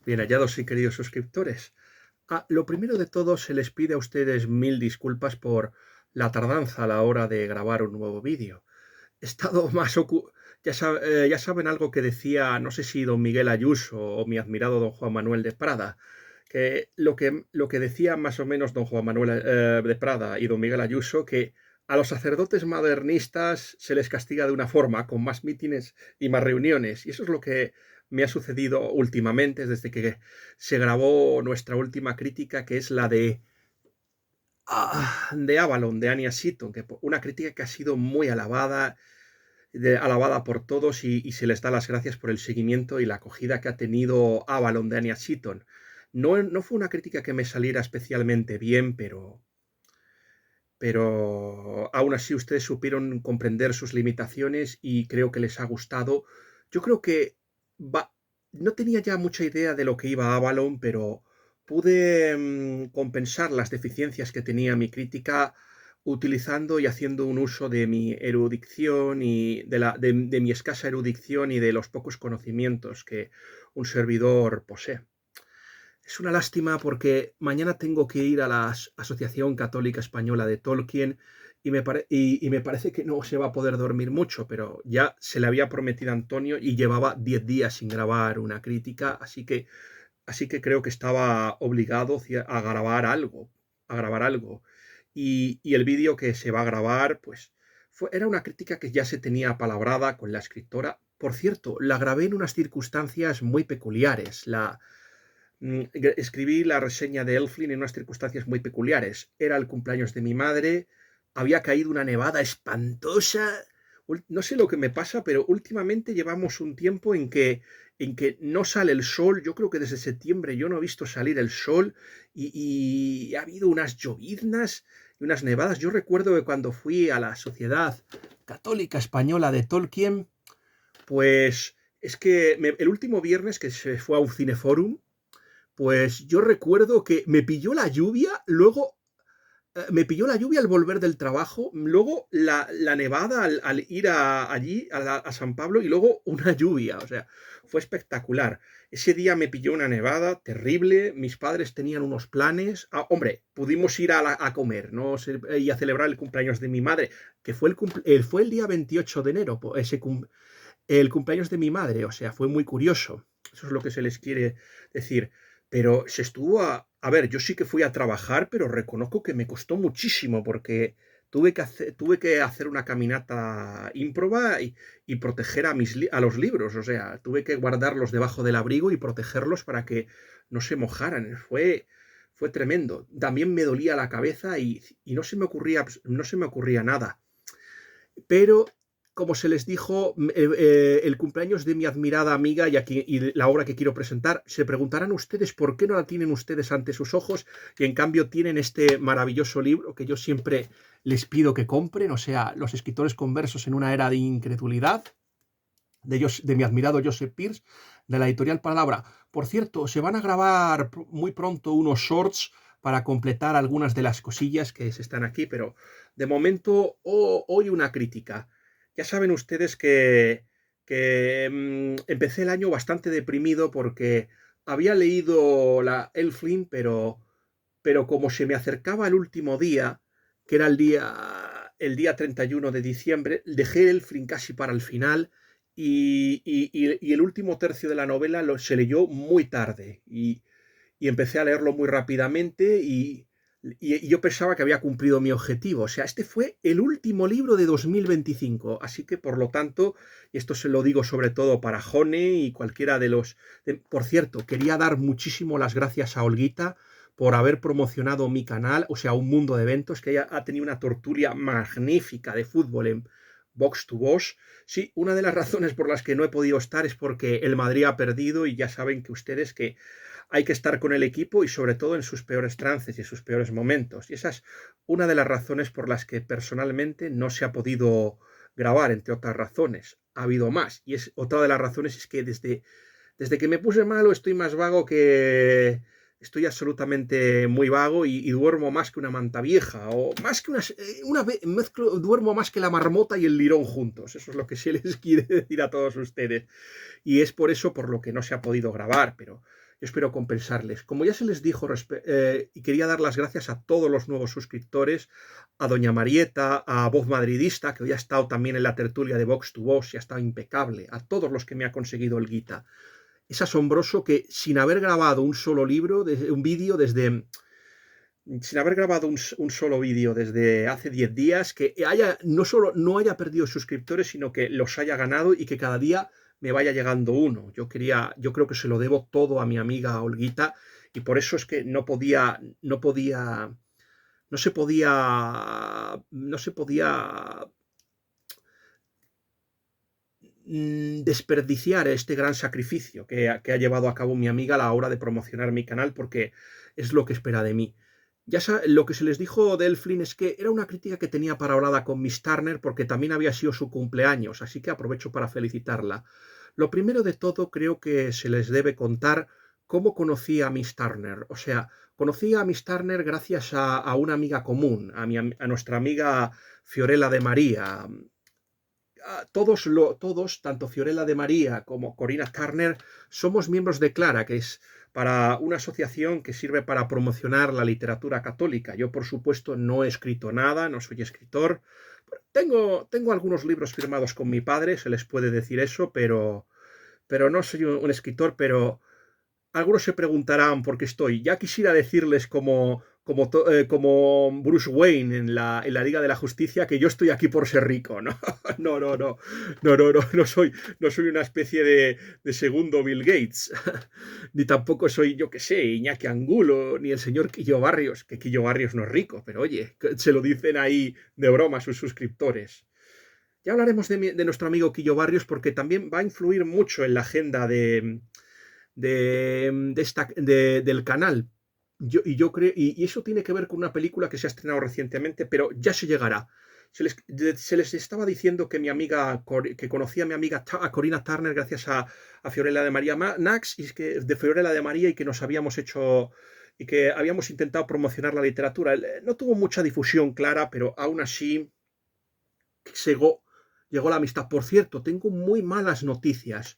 Bien hallados y queridos suscriptores. Lo primero de todo, se les pide a ustedes mil disculpas por la tardanza a la hora de grabar un nuevo vídeo. He estado más ya saben algo que decía, no sé si don Miguel Ayuso o mi admirado don Juan Manuel de Prada, que lo que decía más o menos don Juan Manuel de Prada y don Miguel Ayuso, que a los sacerdotes modernistas se les castiga de una forma, con más mítines y más reuniones. Y eso es lo que me ha sucedido últimamente, desde que se grabó nuestra última crítica, que es la de Avalon, de Anya Seaton, una crítica que ha sido muy alabada, alabada por todos y se les da las gracias por el seguimiento y la acogida que ha tenido Avalon de Anya Seaton. No fue una crítica que me saliera especialmente bien, pero aún así ustedes supieron comprender sus limitaciones y creo que les ha gustado. Yo creo que va, no tenía ya mucha idea de lo que iba Avalon, pero pude compensar las deficiencias que tenía mi crítica utilizando y haciendo un uso de mi erudición y de mi escasa erudición y de los pocos conocimientos que un servidor posee. Es una lástima porque mañana tengo que ir a la Asociación Católica Española de Tolkien y me parece que no se va a poder dormir mucho, pero ya se le había prometido a Antonio y llevaba 10 días sin grabar una crítica, así que creo que estaba obligado a grabar algo. Y el vídeo que se va a grabar, pues era una crítica que ya se tenía apalabrada con la escritora. Por cierto, la grabé en unas circunstancias muy peculiares. Escribí la reseña de Elflin en unas circunstancias muy peculiares. Era el cumpleaños de mi madre, había caído una nevada espantosa. No sé lo que me pasa, pero últimamente llevamos un tiempo en que no sale el sol. Yo creo que desde septiembre yo no he visto salir el sol y ha habido unas lloviznas y unas nevadas. Yo recuerdo que cuando fui a la Sociedad Católica Española de Tolkien, pues es que el último viernes que se fue a un cineforum, pues yo recuerdo que me pilló la lluvia, luego me pilló la lluvia al volver del trabajo, luego la nevada al ir allí a San Pablo y luego una lluvia, o sea, fue espectacular. Ese día me pilló una nevada terrible, mis padres tenían unos planes. Hombre, pudimos ir a comer, ¿no? Y a celebrar el cumpleaños de mi madre, que fue el día 28 de enero, el cumpleaños de mi madre, o sea, fue muy curioso. Eso es lo que se les quiere decir. Pero se estuvo a ver, yo sí que fui a trabajar, pero reconozco que me costó muchísimo porque tuve que hacer una caminata ímproba y proteger a los libros. O sea, tuve que guardarlos debajo del abrigo y protegerlos para que no se mojaran. Fue tremendo. También me dolía la cabeza y no se me ocurría nada. Pero, como se les dijo, el cumpleaños de mi admirada amiga y la obra que quiero presentar, se preguntarán ustedes por qué no la tienen ustedes ante sus ojos y en cambio tienen este maravilloso libro que yo siempre les pido que compren, o sea, Los escritores conversos en una era de incredulidad, de mi admirado Joseph Pearce, de la editorial Palabra. Por cierto, se van a grabar muy pronto unos shorts para completar algunas de las cosillas que se están aquí, pero de momento hoy una crítica. Ya saben ustedes que empecé el año bastante deprimido porque había leído la Elflin, pero como se me acercaba el último día, que era el día 31 de diciembre, dejé Elflin casi para el final y el último tercio de la novela se leyó muy tarde y empecé a leerlo muy rápidamente y yo pensaba que había cumplido mi objetivo. O sea, este fue el último libro de 2025, así que por lo tanto, y esto se lo digo sobre todo para Jone y cualquiera de los... por cierto, quería dar muchísimo las gracias a Olguita por haber promocionado mi canal, o sea, Un Mundo de Eventos, que ella ha tenido una tertulia magnífica de fútbol en Box to Box. Sí, una de las razones por las que no he podido estar es porque el Madrid ha perdido y ya saben que ustedes que hay que estar con el equipo y sobre todo en sus peores trances y en sus peores momentos. Y esa es una de las razones por las que personalmente no se ha podido grabar, entre otras razones. Ha habido más. Y otra de las razones es que desde que me puse malo estoy más vago que... Estoy absolutamente muy vago y duermo más que una manta vieja, o más que duermo más que la marmota y el lirón juntos. Eso es lo que se les quiere decir a todos ustedes. Y es por eso por lo que no se ha podido grabar, pero Yo espero compensarles. Como ya se les dijo, y quería dar las gracias a todos los nuevos suscriptores, a Doña Marieta, a Voz Madridista, que hoy ha estado también en la tertulia de Vox to Vox y ha estado impecable, a todos los que me ha conseguido el Guita. Es asombroso que sin haber grabado un solo libro, un vídeo desde... Sin haber grabado un solo vídeo desde hace 10 días, que haya, no solo no haya perdido suscriptores, sino que los haya ganado y que cada día me vaya llegando uno. Yo creo que se lo debo todo a mi amiga Olguita y por eso es que no se podía desperdiciar este gran sacrificio que ha llevado a cabo mi amiga a la hora de promocionar mi canal, porque es lo que espera de mí. Lo que se les dijo de Elle Flynn es que era una crítica que tenía paraulada con Miss Turner porque también había sido su cumpleaños, así que aprovecho para felicitarla. Lo primero de todo, creo que se les debe contar cómo conocí a Miss Turner. O sea, conocí a Miss Turner gracias a una amiga común, a nuestra amiga Fiorella de María. Todos, tanto Fiorella de María como Corina Turner, somos miembros de Clara, que es para una asociación que sirve para promocionar la literatura católica. Yo, por supuesto, no he escrito nada, no soy escritor. Tengo algunos libros firmados con mi padre, se les puede decir eso, pero no soy un escritor, pero algunos se preguntarán por qué estoy. Ya quisiera decirles como Bruce Wayne en la Liga de la Justicia que yo estoy aquí por ser rico, ¿no? No soy una especie de segundo Bill Gates, ni tampoco soy, yo qué sé, Iñaki Angulo, ni el señor Quillo Barrios, que Quillo Barrios no es rico, pero oye, se lo dicen ahí de broma a sus suscriptores. Ya hablaremos de nuestro amigo Quillo Barrios porque también va a influir mucho en la agenda del canal. Yo creo, y eso tiene que ver con una película que se ha estrenado recientemente, pero ya se llegará. Se les estaba diciendo que que conocía a mi amiga a Corina Turner gracias a Fiorella de María Nax, y que de Fiorella de María, y que nos habíamos hecho y que habíamos intentado promocionar la literatura. No tuvo mucha difusión clara, pero aún así llegó la amistad. Por cierto, tengo muy malas noticias.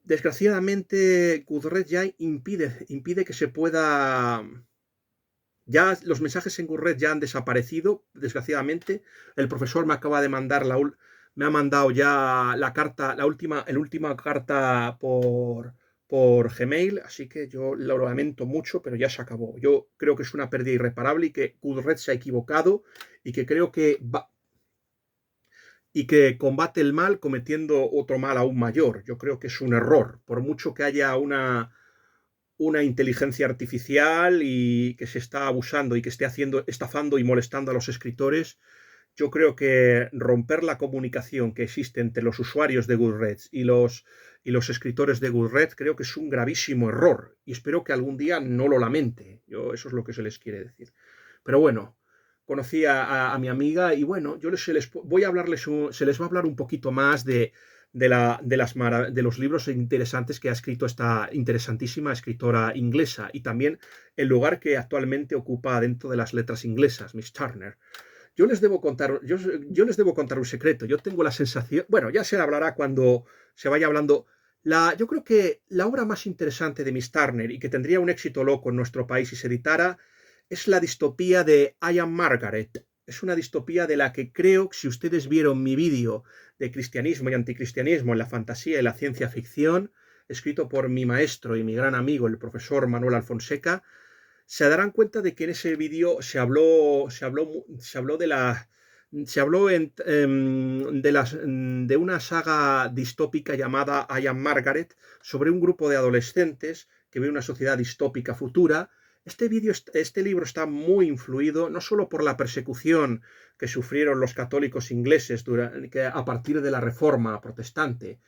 Desgraciadamente, Goodreads ya impide que se pueda. Ya los mensajes en Goodreads ya han desaparecido, desgraciadamente. El profesor me acaba de mandar me ha mandado ya la carta, la última carta por Gmail, así que yo lo lamento mucho, pero ya se acabó. Yo creo que es una pérdida irreparable y que Goodreads se ha equivocado y que creo que combate el mal cometiendo otro mal aún mayor. Yo creo que es un error, por mucho que haya una inteligencia artificial y que se está abusando y que esté estafando y molestando a los escritores. Yo creo que romper la comunicación que existe entre los usuarios de Goodreads y los escritores de Goodreads creo que es un gravísimo error y espero que algún día no lo lamente. Eso es lo que se les quiere decir. Pero bueno, conocí a mi amiga y bueno, se les va a hablar un poquito más de los libros interesantes que ha escrito esta interesantísima escritora inglesa y también el lugar que actualmente ocupa dentro de las letras inglesas, Miss Turner. Yo les debo contar un secreto. Yo tengo la sensación, bueno, ya se hablará cuando se vaya hablando. Yo creo que la obra más interesante de Miss Turner y que tendría un éxito loco en nuestro país si se editara es la distopía de I Am Margaret. Es una distopía de la que creo que si ustedes vieron mi vídeo de cristianismo y anticristianismo en la fantasía y la ciencia ficción, escrito por mi maestro y mi gran amigo, el profesor Manuel Alfonseca, se darán cuenta de que en ese vídeo de una saga distópica llamada I Am Margaret, sobre un grupo de adolescentes que ve una sociedad distópica futura. Este libro está muy influido no solo por la persecución que sufrieron los católicos ingleses a partir de la Reforma protestante,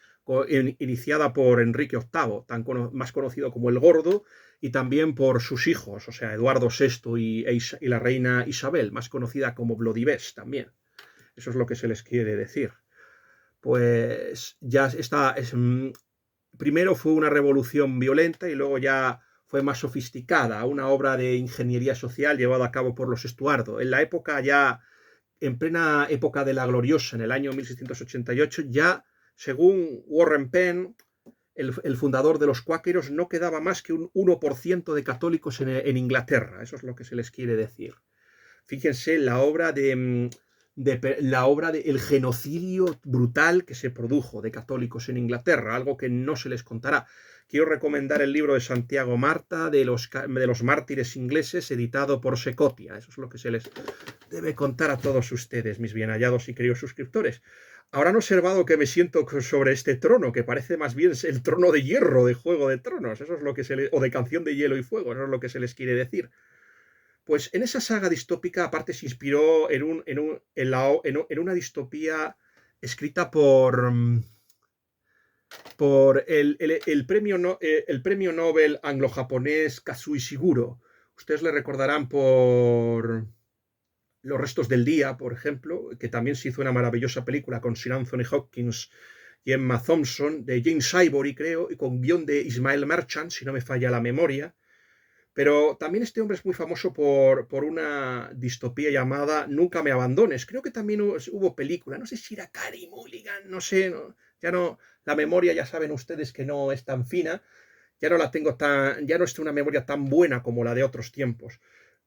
iniciada por Enrique VIII, más conocido como el Gordo, y también por sus hijos, o sea, Eduardo VI y la reina Isabel, más conocida como Bloody Bess también. Eso es lo que se les quiere decir. Pues ya está. Primero fue una revolución violenta y luego ya fue más sofisticada, una obra de ingeniería social llevada a cabo por los Estuardo. En la época ya, en plena época de la gloriosa, en el año 1688, ya, según Warren Penn, el fundador de los cuáqueros, no quedaba más que un 1% de católicos en Inglaterra. Eso es lo que se les quiere decir. Fíjense la obra de el genocidio brutal que se produjo de católicos en Inglaterra, algo que no se les contará. Quiero recomendar el libro de Santiago Marta de los mártires ingleses, editado por Secotia. Eso es lo que se les debe contar a todos ustedes, mis bien hallados y queridos suscriptores. Habrán observado que me siento sobre este trono, que parece más bien el trono de hierro de Juego de Tronos. Eso es lo que o de Canción de Hielo y Fuego. Eso es lo que se les quiere decir. Pues en esa saga distópica, aparte, se inspiró en una distopía escrita por el premio Nobel anglo-japonés Kazuo Ishiguro. Ustedes le recordarán por Los restos del día, por ejemplo, que también se hizo una maravillosa película con Sir Anthony Hopkins y Emma Thompson, de James Ivory, creo, y con guión de Ismael Merchant, si no me falla la memoria. Pero también este hombre es muy famoso por una distopía llamada Nunca me abandones. Creo que también hubo película, no sé si era Carey Mulligan, no sé, ya no, la memoria ya saben ustedes que no es tan fina, ya no la tengo ya no es una memoria tan buena como la de otros tiempos.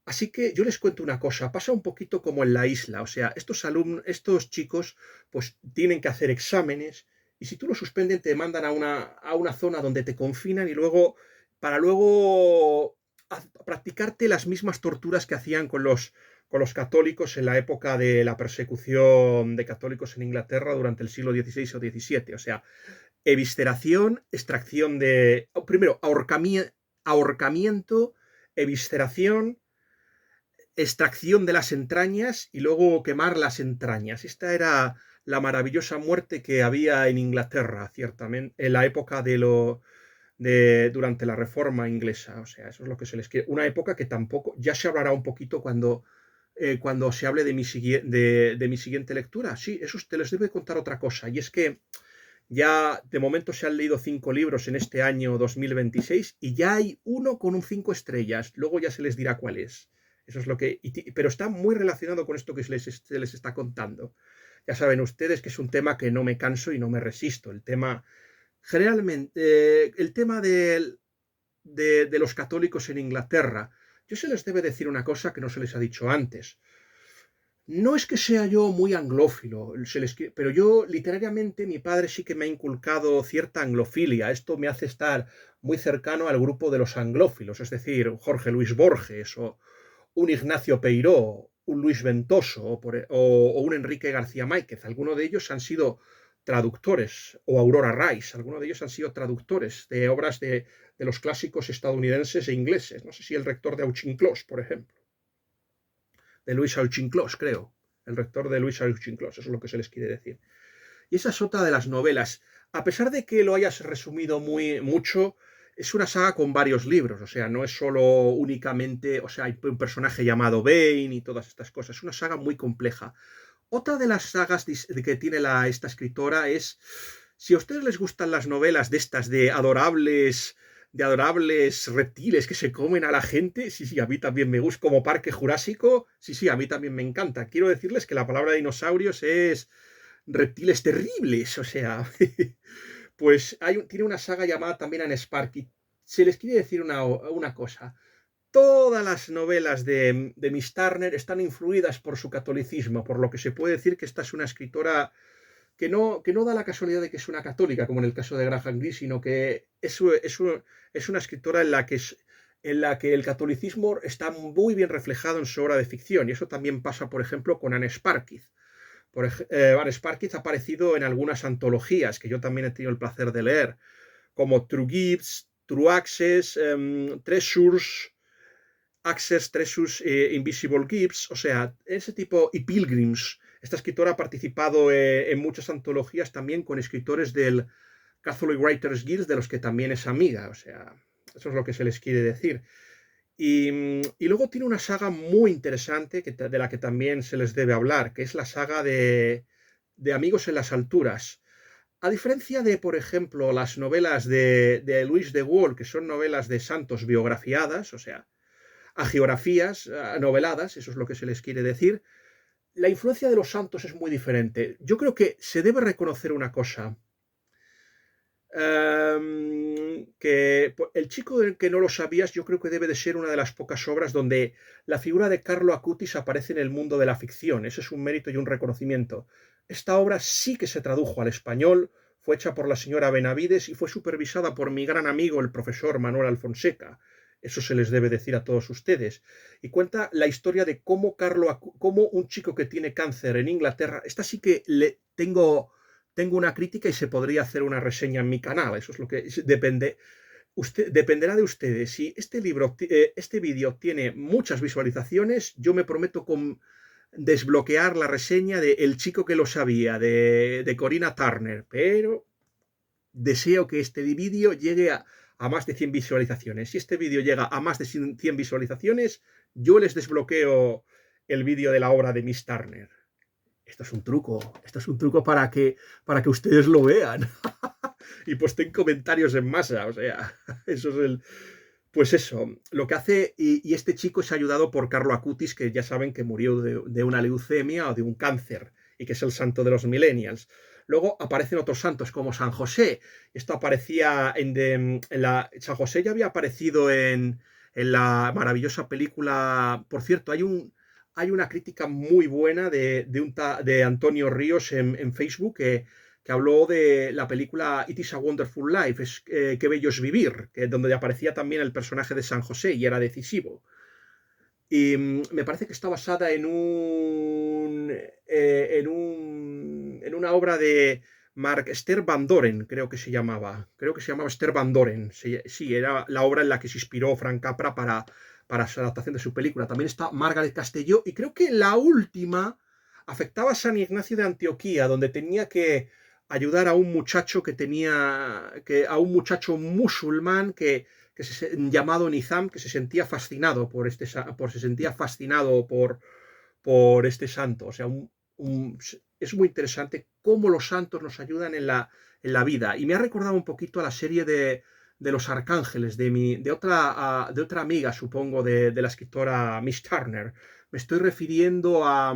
Así que yo les cuento una cosa, pasa un poquito como en La Isla, o sea, estos chicos pues tienen que hacer exámenes y si tú lo suspenden te mandan a una zona donde te confinan y para luego practicarte las mismas torturas que hacían con los católicos en la época de la persecución de católicos en Inglaterra durante el siglo XVI o XVII. O sea, evisceración, extracción primero, ahorcamiento, evisceración, extracción de las entrañas y luego quemar las entrañas. Esta era la maravillosa muerte que había en Inglaterra, ciertamente, en la época durante la Reforma inglesa. O sea, eso es lo que se les quiere. Una época que tampoco, ya se hablará un poquito cuando se hable de mi siguiente lectura. Sí, eso te les debe contar otra cosa. Y es que ya de momento se han leído 5 libros en este año 2026 y ya hay uno con un 5 estrellas. Luego ya se les dirá cuál es. Eso es lo que. Pero está muy relacionado con esto que se les está contando. Ya saben ustedes que es un tema que no me canso y no me resisto. El tema. Generalmente, el tema de los católicos en Inglaterra, yo se les debe decir una cosa que no se les ha dicho antes. No es que sea yo muy anglófilo, pero yo literariamente mi padre sí que me ha inculcado cierta anglofilia. Esto me hace estar muy cercano al grupo de los anglófilos, es decir, Jorge Luis Borges o un Ignacio Peiró, un Luis Ventoso o un Enrique García Máquez. Algunos de ellos han sido traductores, o Aurora Rice, algunos de ellos han sido traductores de obras de los clásicos estadounidenses e ingleses. No sé si el rector de Auchincloss, por ejemplo, de Luis Auchincloss, creo. El rector de Luis Auchincloss, eso es lo que se les quiere decir. Y esa es otra de las novelas. A pesar de que lo hayas resumido mucho, es una saga con varios libros, o sea, no es solo únicamente, o sea, hay un personaje llamado Bane y todas estas cosas, es una saga muy compleja. Otra de las sagas que tiene esta escritora es, si a ustedes les gustan las novelas de estas de adorables reptiles que se comen a la gente, sí, a mí también me gusta, como Parque Jurásico, sí, a mí también me encanta. Quiero decirles que la palabra dinosaurios es reptiles terribles, o sea, pues tiene una saga llamada también Anne Sparky. Se les quiere decir una cosa. Todas las novelas de Miss Turner están influidas por su catolicismo, por lo que se puede decir que esta es una escritora que no da la casualidad de que es una católica, como en el caso de Graham Greene, sino que es una escritora en la que el catolicismo está muy bien reflejado en su obra de ficción. Y eso también pasa, por ejemplo, con Anne Sparkiz. Anne Sparkiz ha aparecido en algunas antologías que yo también he tenido el placer de leer, como True Gifts, True Access, Treasures, Invisible Gifts, o sea, ese tipo, y Pilgrims. Esta escritora ha participado en muchas antologías también con escritores del Catholic Writers Guild, de los que también es amiga, o sea, eso es lo que se les quiere decir. Y luego tiene una saga muy interesante de la que también se les debe hablar, que es la saga de Amigos en las Alturas. A diferencia de, por ejemplo, las novelas de Louis de Wohl, que son novelas de santos biografiadas, o sea, hagiografías noveladas, eso es lo que se les quiere decir, la influencia de los santos es muy diferente. Yo creo que se debe reconocer una cosa. que El chico del que no lo sabías, yo creo que debe de ser una de las pocas obras donde la figura de Carlo Acutis aparece en el mundo de la ficción. Ese es un mérito y un reconocimiento. Esta obra sí que se tradujo al español, fue hecha por la señora Benavides y fue supervisada por mi gran amigo, el profesor Manuel Alfonseca. Eso se les debe decir a todos ustedes. Y cuenta la historia de cómo un chico que tiene cáncer en Inglaterra, esta sí que tengo una crítica y se podría hacer una reseña en mi canal. Eso es lo que dependerá de ustedes. Si este vídeo tiene muchas visualizaciones, yo me prometo desbloquear la reseña de El chico que lo sabía, de Corina Turner, pero deseo que este vídeo llegue a más de 100 visualizaciones. Si este vídeo llega a más de 100 visualizaciones, yo les desbloqueo el vídeo de la obra de Miss Turner. Esto es un truco para que ustedes lo vean. Y posten comentarios en masa, o sea, eso es Pues eso, lo que hace, y este chico es ayudado por Carlo Acutis, que ya saben que murió de una leucemia o de un cáncer, y que es el santo de los millennials. Luego aparecen otros santos, como San José. Esto aparecía San José ya había aparecido en la maravillosa película. Por cierto, hay una crítica muy buena de Antonio Ríos en Facebook que habló de la película It is a Wonderful Life, Qué bello es vivir, donde aparecía también el personaje de San José y era decisivo. Y me parece que está basada en una obra de Mark Esther Van Doren, creo que se llamaba. Creo que se llamaba Esther Van Doren. Sí, era la obra en la que se inspiró Frank Capra para su adaptación de su película. También está Margaret Castelló, y creo que la última afectaba a San Ignacio de Antioquía, donde tenía que ayudar a un muchacho a un muchacho musulmán llamado Nizam, que se sentía fascinado por este santo. O sea, es muy interesante cómo los santos nos ayudan en la vida. Y me ha recordado un poquito a la serie de los arcángeles de otra amiga, supongo, de la escritora Miss Turner. Me estoy refiriendo a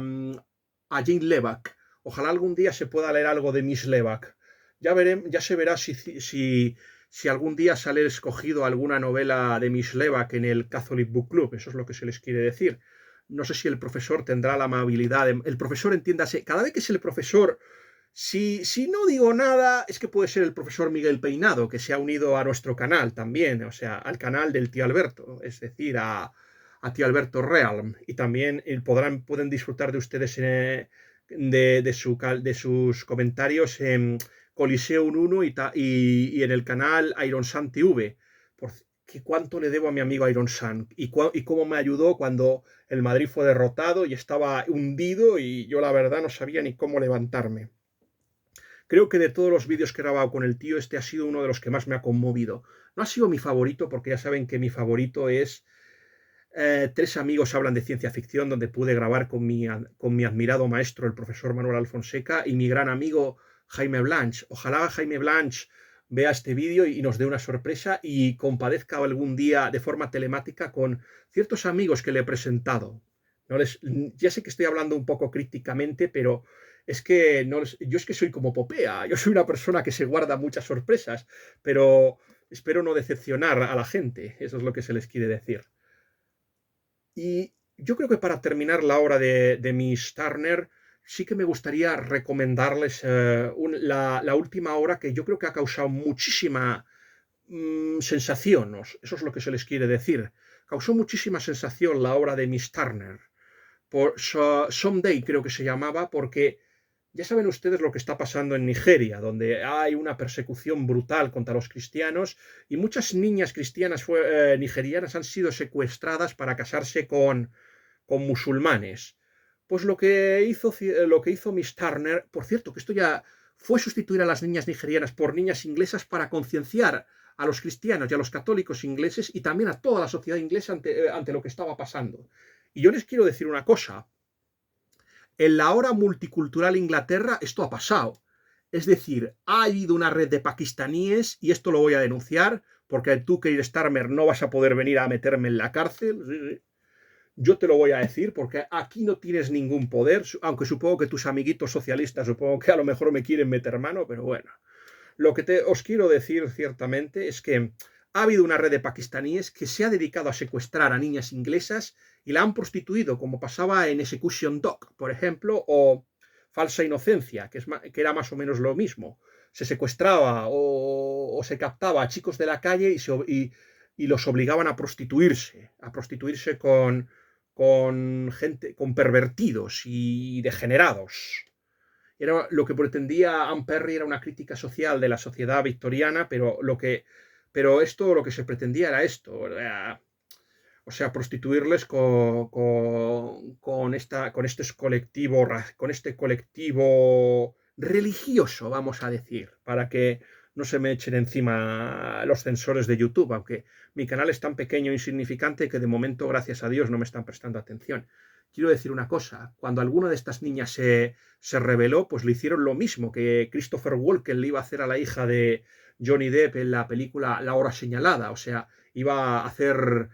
Jane Levac. Ojalá algún día se pueda leer algo de Miss Levac. Ya se verá si algún día sale escogido alguna novela de Miss Levac en el Catholic Book Club. Eso es lo que se les quiere decir. No sé si el profesor tendrá la amabilidad. El profesor, entiéndase, cada vez que es el profesor, si no digo nada, es que puede ser el profesor Miguel Peinado, que se ha unido a nuestro canal también, o sea, al canal del tío Alberto, es decir, a tío Alberto Realm. Y también pueden disfrutar de ustedes de sus comentarios en Coliseum 1 y en el canal Iron Sun TV. Cuánto le debo a mi amigo Iron Sun y cómo me ayudó cuando el Madrid fue derrotado y estaba hundido y yo la verdad no sabía ni cómo levantarme. Creo que de todos los vídeos que he grabado con el tío, este ha sido uno de los que más me ha conmovido. No ha sido mi favorito, porque ya saben que mi favorito es Tres amigos hablan de ciencia ficción, donde pude grabar con mi admirado maestro, el profesor Manuel Alfonseca, y mi gran amigo Jaime Blanch. Ojalá Jaime Blanch vea este vídeo y nos dé una sorpresa y compadezca algún día de forma telemática con ciertos amigos que le he presentado. Ya sé que estoy hablando un poco críticamente, pero yo es que soy como Popea. Yo soy una persona que se guarda muchas sorpresas, pero espero no decepcionar a la gente. Eso es lo que se les quiere decir. Y yo creo que para terminar la obra de Miss Turner, sí que me gustaría recomendarles la última obra que yo creo que ha causado muchísima sensación. Eso es lo que se les quiere decir. Causó muchísima sensación la obra de Miss Turner. Someday creo que se llamaba, porque ya saben ustedes lo que está pasando en Nigeria, donde hay una persecución brutal contra los cristianos y muchas niñas cristianas nigerianas han sido secuestradas para casarse con musulmanes. Pues lo que hizo Miss Turner, por cierto, que esto ya fue sustituir a las niñas nigerianas por niñas inglesas para concienciar a los cristianos y a los católicos ingleses y también a toda la sociedad inglesa ante lo que estaba pasando. Y yo les quiero decir una cosa. En la hora multicultural Inglaterra esto ha pasado. Es decir, ha habido una red de pakistaníes, y esto lo voy a denunciar, porque tú, Keir Starmer, no vas a poder venir a meterme en la cárcel. Yo te lo voy a decir, porque aquí no tienes ningún poder, aunque supongo que tus amiguitos socialistas, supongo que a lo mejor me quieren meter mano, pero bueno. Lo que os quiero decir ciertamente es que ha habido una red de pakistaníes que se ha dedicado a secuestrar a niñas inglesas y la han prostituido, como pasaba en Execution Dog, por ejemplo, o Falsa Inocencia, que era más o menos lo mismo. Se secuestraba o se captaba a chicos de la calle y los obligaban a prostituirse con gente, con pervertidos y degenerados. Era lo que pretendía Anne Perry era una crítica social de la sociedad victoriana, pero esto lo que se pretendía era esto, o sea, prostituirles con este colectivo religioso, vamos a decir, para que no se me echen encima los censores de YouTube, aunque mi canal es tan pequeño e insignificante que de momento, gracias a Dios, no me están prestando atención. Quiero decir una cosa, cuando alguna de estas niñas se rebeló, pues le hicieron lo mismo que Christopher Walken le iba a hacer a la hija de Johnny Depp en la película La Hora Señalada, o sea, iba a hacer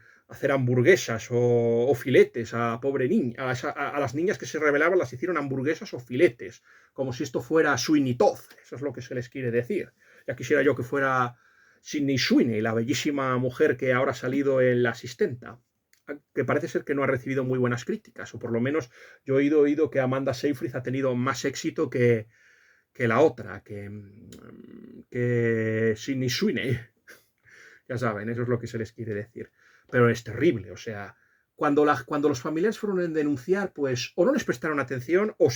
hamburguesas o filetes a pobre niña, a las niñas que se rebelaban las hicieron hamburguesas o filetes, como si esto fuera Sweeney Todd, eso es lo que se les quiere decir. Ya quisiera yo que fuera Sydney Sweeney, la bellísima mujer que ahora ha salido en La Asistenta, que parece ser que no ha recibido muy buenas críticas, o por lo menos yo he oído que Amanda Seyfried ha tenido más éxito que la otra, que Sydney Sweeney. Ya saben, eso es lo que se les quiere decir. Pero es terrible, o sea, cuando los familiares fueron a denunciar, pues o no les prestaron atención o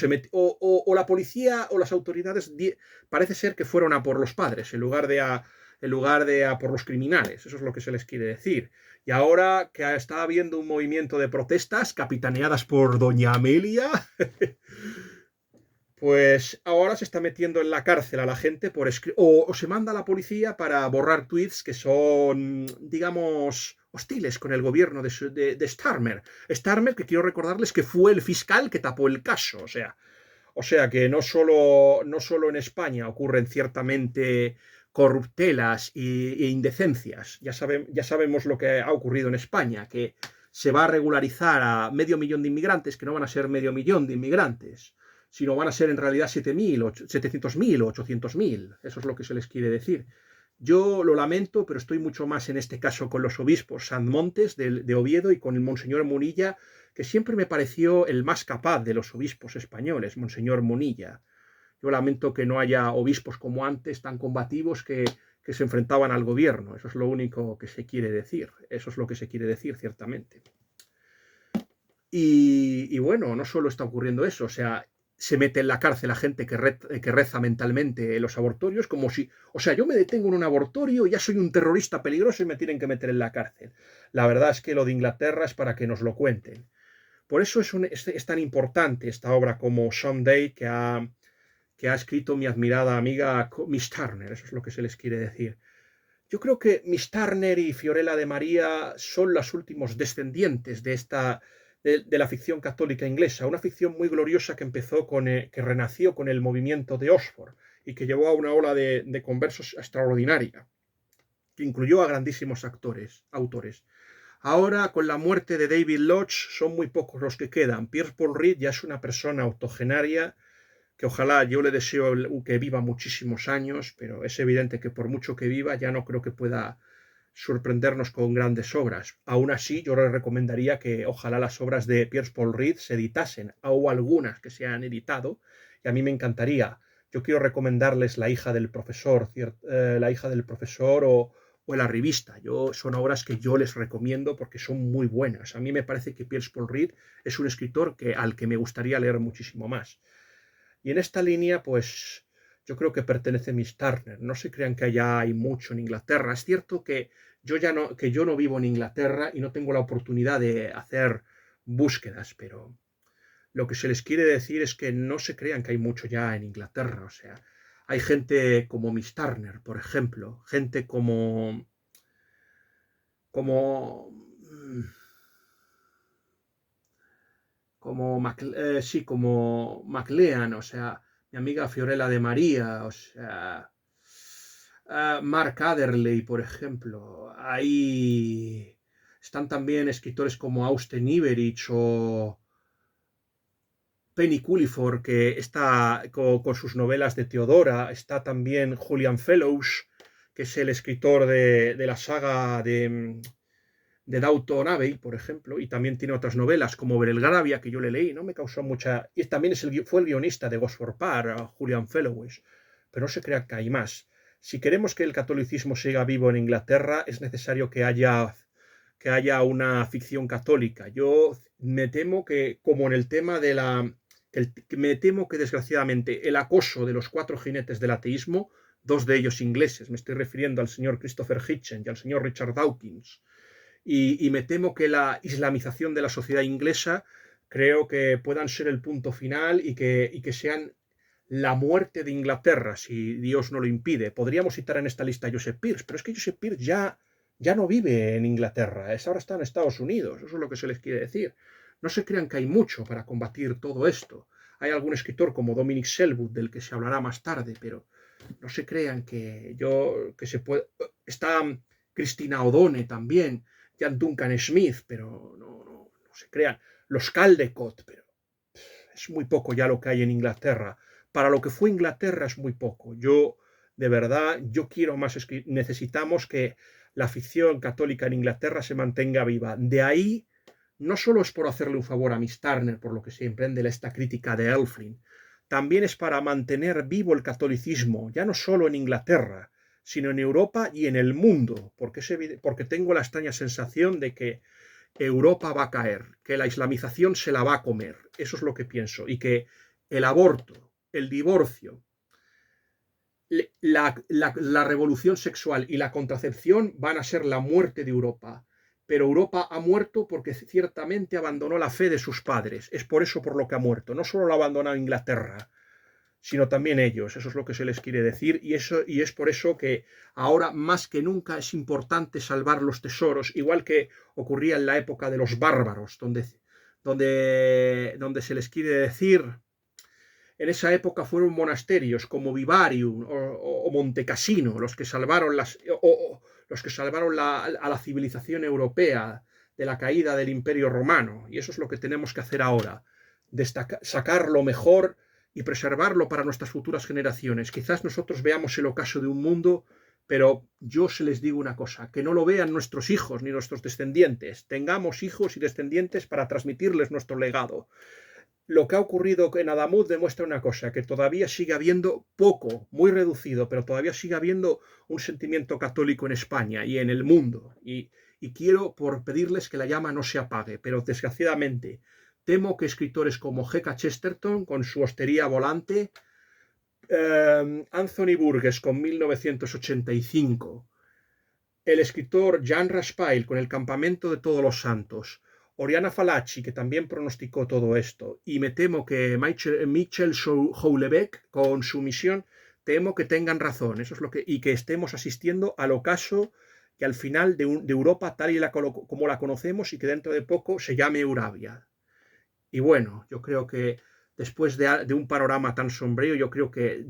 la policía o las autoridades parece ser que fueron a por los padres en lugar de a por los criminales. Eso es lo que se les quiere decir. Y ahora que está habiendo un movimiento de protestas capitaneadas por doña Amelia, pues ahora se está metiendo en la cárcel a la gente o se manda a la policía para borrar tweets que son, digamos, hostiles con el gobierno de Starmer. Starmer, que quiero recordarles que fue el fiscal que tapó el caso. O sea que no solo en España ocurren ciertamente corruptelas e indecencias. Ya sabemos lo que ha ocurrido en España, que se va a regularizar a 500.000 de inmigrantes, que no van a ser 500.000 de inmigrantes, sino van a ser en realidad 700.000 o 800.000. Eso es lo que se les quiere decir. Yo lo lamento, pero estoy mucho más en este caso con los obispos San Montes de Oviedo y con el Monseñor Munilla, que siempre me pareció el más capaz de los obispos españoles, Monseñor Munilla. Yo lamento que no haya obispos como antes tan combativos que se enfrentaban al gobierno. Eso es lo único que se quiere decir. Eso es lo que se quiere decir, ciertamente. Y bueno, no solo está ocurriendo eso, o sea, se mete en la cárcel a gente que reza mentalmente en los abortorios, como si, o sea, yo me detengo en un abortorio, ya soy un terrorista peligroso y me tienen que meter en la cárcel. La verdad es que lo de Inglaterra es para que nos lo cuenten. Por eso es tan importante esta obra como Someday que ha escrito mi admirada amiga Miss Turner, eso es lo que se les quiere decir. Yo creo que Miss Turner y Fiorella de María son los últimos descendientes de la ficción católica inglesa, una ficción muy gloriosa que renació con el movimiento de Oxford y que llevó a una ola de conversos extraordinaria, que incluyó a grandísimos autores. Ahora, con la muerte de David Lodge, son muy pocos los que quedan. Pierce Paul Reed ya es una persona octogenaria que ojalá yo le deseo que viva muchísimos años, pero es evidente que por mucho que viva ya no creo que pueda sorprendernos con grandes obras. Aún así, yo le recomendaría que ojalá las obras de Pierce Paul Reed se editasen, o algunas que se han editado, y a mí me encantaría. Yo quiero recomendarles La hija del profesor, La hija del profesor o El arribista. Son obras que yo les recomiendo porque son muy buenas. A mí me parece que Pierce Paul Reed es un escritor al que me gustaría leer muchísimo más. Y en esta línea, pues yo creo que pertenece Miss Turner. No se crean que allá hay mucho en Inglaterra. Es cierto que yo no vivo en Inglaterra y no tengo la oportunidad de hacer búsquedas, pero lo que se les quiere decir es que no se crean que hay mucho ya en Inglaterra. O sea, hay gente como Miss Turner, por ejemplo, gente como, como MacLean, o sea, mi amiga Fiorella de María, o sea, Mark Adderley, por ejemplo. Ahí están también escritores como Austen Iverich Penny Culliford, que está con sus novelas de Teodora, está también Julian Fellows, que es el escritor de la saga de Downton Abbey, por ejemplo, y también tiene otras novelas como Belgravia, que yo le leí, no me causó mucha... Y también fue el guionista de Gosford Park, Julian Fellows, pero no se crea que hay más. Si queremos que el catolicismo siga vivo en Inglaterra, es necesario que haya una ficción católica. Yo me temo que, como en el tema de me temo que desgraciadamente el acoso de los cuatro jinetes del ateísmo, dos de ellos ingleses, me estoy refiriendo al señor Christopher Hitchens y al señor Richard Dawkins, y me temo que la islamización de la sociedad inglesa creo que puedan ser el punto final y que sean la muerte de Inglaterra, si Dios no lo impide. Podríamos citar en esta lista a Joseph Pierce, pero es que Joseph Pierce ya no vive en Inglaterra, ahora está en Estados Unidos, eso es lo que se les quiere decir. No se crean que hay mucho para combatir todo esto. Hay algún escritor como Dominic Selwood, del que se hablará más tarde, pero no se crean que se puede... Está Christina O'Donnell también, Jan Duncan Smith, pero no se crean. Los Caldecott, pero es muy poco ya lo que hay en Inglaterra. Para lo que fue Inglaterra es muy poco. De verdad, yo quiero más. Necesitamos que la ficción católica en Inglaterra se mantenga viva. De ahí, no solo es por hacerle un favor a Miss Turner, por lo que se emprende esta crítica de Elflin, también es para mantener vivo el catolicismo, ya no solo en Inglaterra, sino en Europa y en el mundo, porque tengo la extraña sensación de que Europa va a caer, que la islamización se la va a comer, eso es lo que pienso, y que el aborto, el divorcio, la revolución sexual y la contracepción van a ser la muerte de Europa. Pero Europa ha muerto porque ciertamente abandonó la fe de sus padres. Es por eso por lo que ha muerto. No solo lo ha abandonado Inglaterra, sino también ellos. Eso es lo que se les quiere decir. Y es por eso que ahora más que nunca es importante salvar los tesoros, igual que ocurría en la época de los bárbaros, donde se les quiere decir... En esa época fueron monasterios como Vivarium o Montecassino los que salvaron, a la civilización europea de la caída del Imperio Romano. Y eso es lo que tenemos que hacer ahora, sacar lo mejor y preservarlo para nuestras futuras generaciones. Quizás nosotros veamos el ocaso de un mundo, pero yo se les digo una cosa, que no lo vean nuestros hijos ni nuestros descendientes. Tengamos hijos y descendientes para transmitirles nuestro legado. Lo que ha ocurrido en Adamuz demuestra una cosa, que todavía sigue habiendo poco, muy reducido, pero todavía sigue habiendo un sentimiento católico en España y en el mundo. Y quiero pedirles que la llama no se apague, pero desgraciadamente temo que escritores como G.K. Chesterton, con su Hostería Volante, Anthony Burgess, con 1985, el escritor Jan Raspail, con El Campamento de Todos los Santos, Oriana Fallaci, que también pronosticó todo esto, y me temo que Michel Houellebecq, con su misión, temo que tengan razón. Eso es y que estemos asistiendo al ocaso que al final de Europa tal y como la conocemos y que dentro de poco se llame Eurabia. Y bueno, yo creo que después de un panorama tan sombrío, yo creo que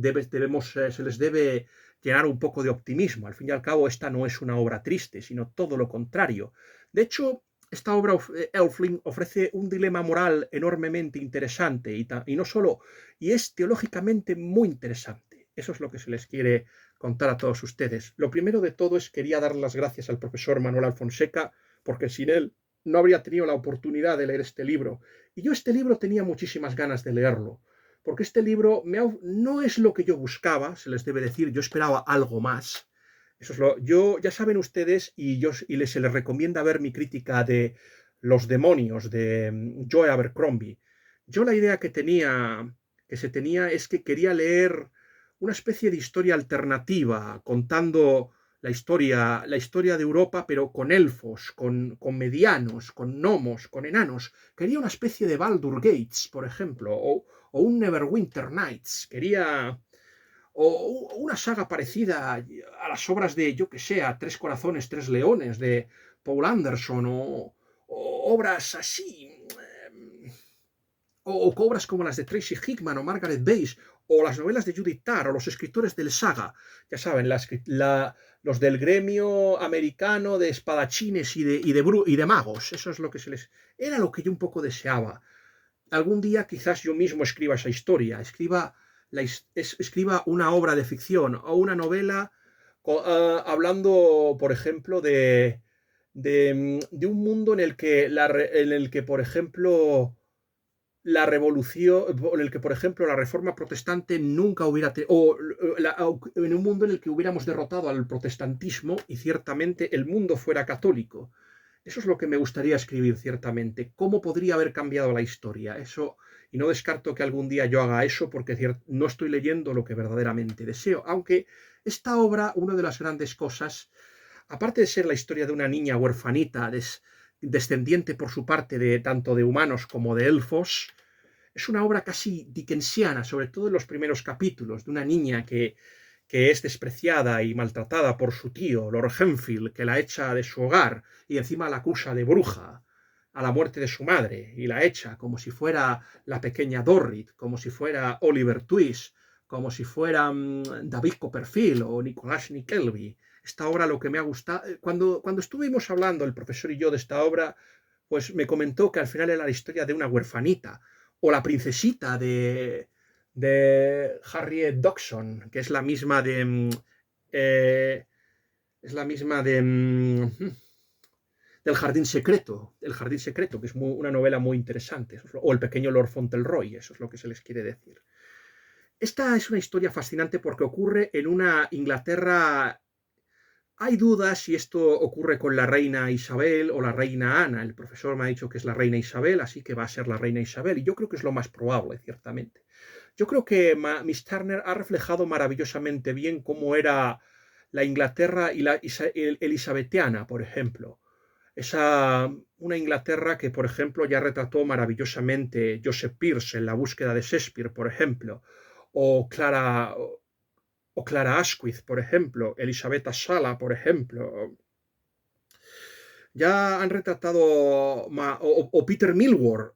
se les debe llenar un poco de optimismo. Al fin y al cabo, esta no es una obra triste, sino todo lo contrario. De hecho, esta obra, Elfling, ofrece un dilema moral enormemente interesante y no solo, y es teológicamente muy interesante. Eso es lo que se les quiere contar a todos ustedes. Lo primero de todo quería dar las gracias al profesor Manuel Alfonseca, porque sin él no habría tenido la oportunidad de leer este libro. Y yo este libro tenía muchísimas ganas de leerlo, porque este libro no es lo que yo buscaba, se les debe decir, yo esperaba algo más. Ya saben ustedes, se les recomienda ver mi crítica de Los demonios de Joe Abercrombie. Yo la idea que se tenía es que quería leer una especie de historia alternativa, contando la historia de Europa, pero con elfos, con medianos, con gnomos, con enanos. Quería una especie de Baldur Gates, por ejemplo, o un Neverwinter Nights. Quería... o una saga parecida a las obras de, yo que sé, Tres corazones, tres leones, de Paul Anderson, o obras así, o obras como las de Tracy Hickman o Margaret Weiss, o las novelas de Judith Tarr, o los escritores del Saga, ya saben, los del gremio americano de espadachines y de magos. Eso es lo que era lo que yo un poco deseaba. algún día quizás yo mismo escriba esa historia, escriba una obra de ficción o una novela hablando, por ejemplo, de un mundo en el que, en el que, por ejemplo, la revolución, en el que, por ejemplo, la reforma protestante nunca hubiera, o en un mundo en el que hubiéramos derrotado al protestantismo y ciertamente el mundo fuera católico. Eso es lo que me gustaría escribir, ciertamente. ¿Cómo podría haber cambiado la historia? Eso, y no descarto que algún día yo haga eso porque no estoy leyendo lo que verdaderamente deseo. Aunque esta obra, una de las grandes cosas, aparte de ser la historia de una niña huerfanita, descendiente por su parte de tanto de humanos como de elfos, es una obra casi dickensiana, sobre todo en los primeros capítulos, de una niña que es despreciada y maltratada por su tío, Lord Henfield, que la echa de su hogar y encima la acusa de bruja a la muerte de su madre y la echa como si fuera la pequeña Dorrit, como si fuera Oliver Twist, como si fuera David Copperfield o Nicolás Nickleby. Esta obra lo que me ha gustado, cuando estuvimos hablando el profesor y yo de esta obra, pues me comentó que al final era la historia de una huerfanita o la princesita de Harriet Dodson, que es la misma eh, es la misma del Jardín Secreto, que es una novela muy interesante, o El pequeño Lord Fauntleroy, eso es lo que se les quiere decir. Esta es una historia fascinante porque ocurre en una Inglaterra. Hay dudas si esto ocurre con la reina Isabel o la reina Ana. El profesor me ha dicho que es la reina Isabel, así que va a ser la reina Isabel, y yo creo que es lo más probable, ciertamente. Yo creo que Miss Turner ha reflejado maravillosamente bien cómo era la Inglaterra y la elisabetiana, por ejemplo. Una Inglaterra que, por ejemplo, ya retrató maravillosamente Joseph Pearce en La búsqueda de Shakespeare, por ejemplo, o Clara Asquith, por ejemplo, Elisabetta Sala, por ejemplo. Ya han retratado, o Peter Millward,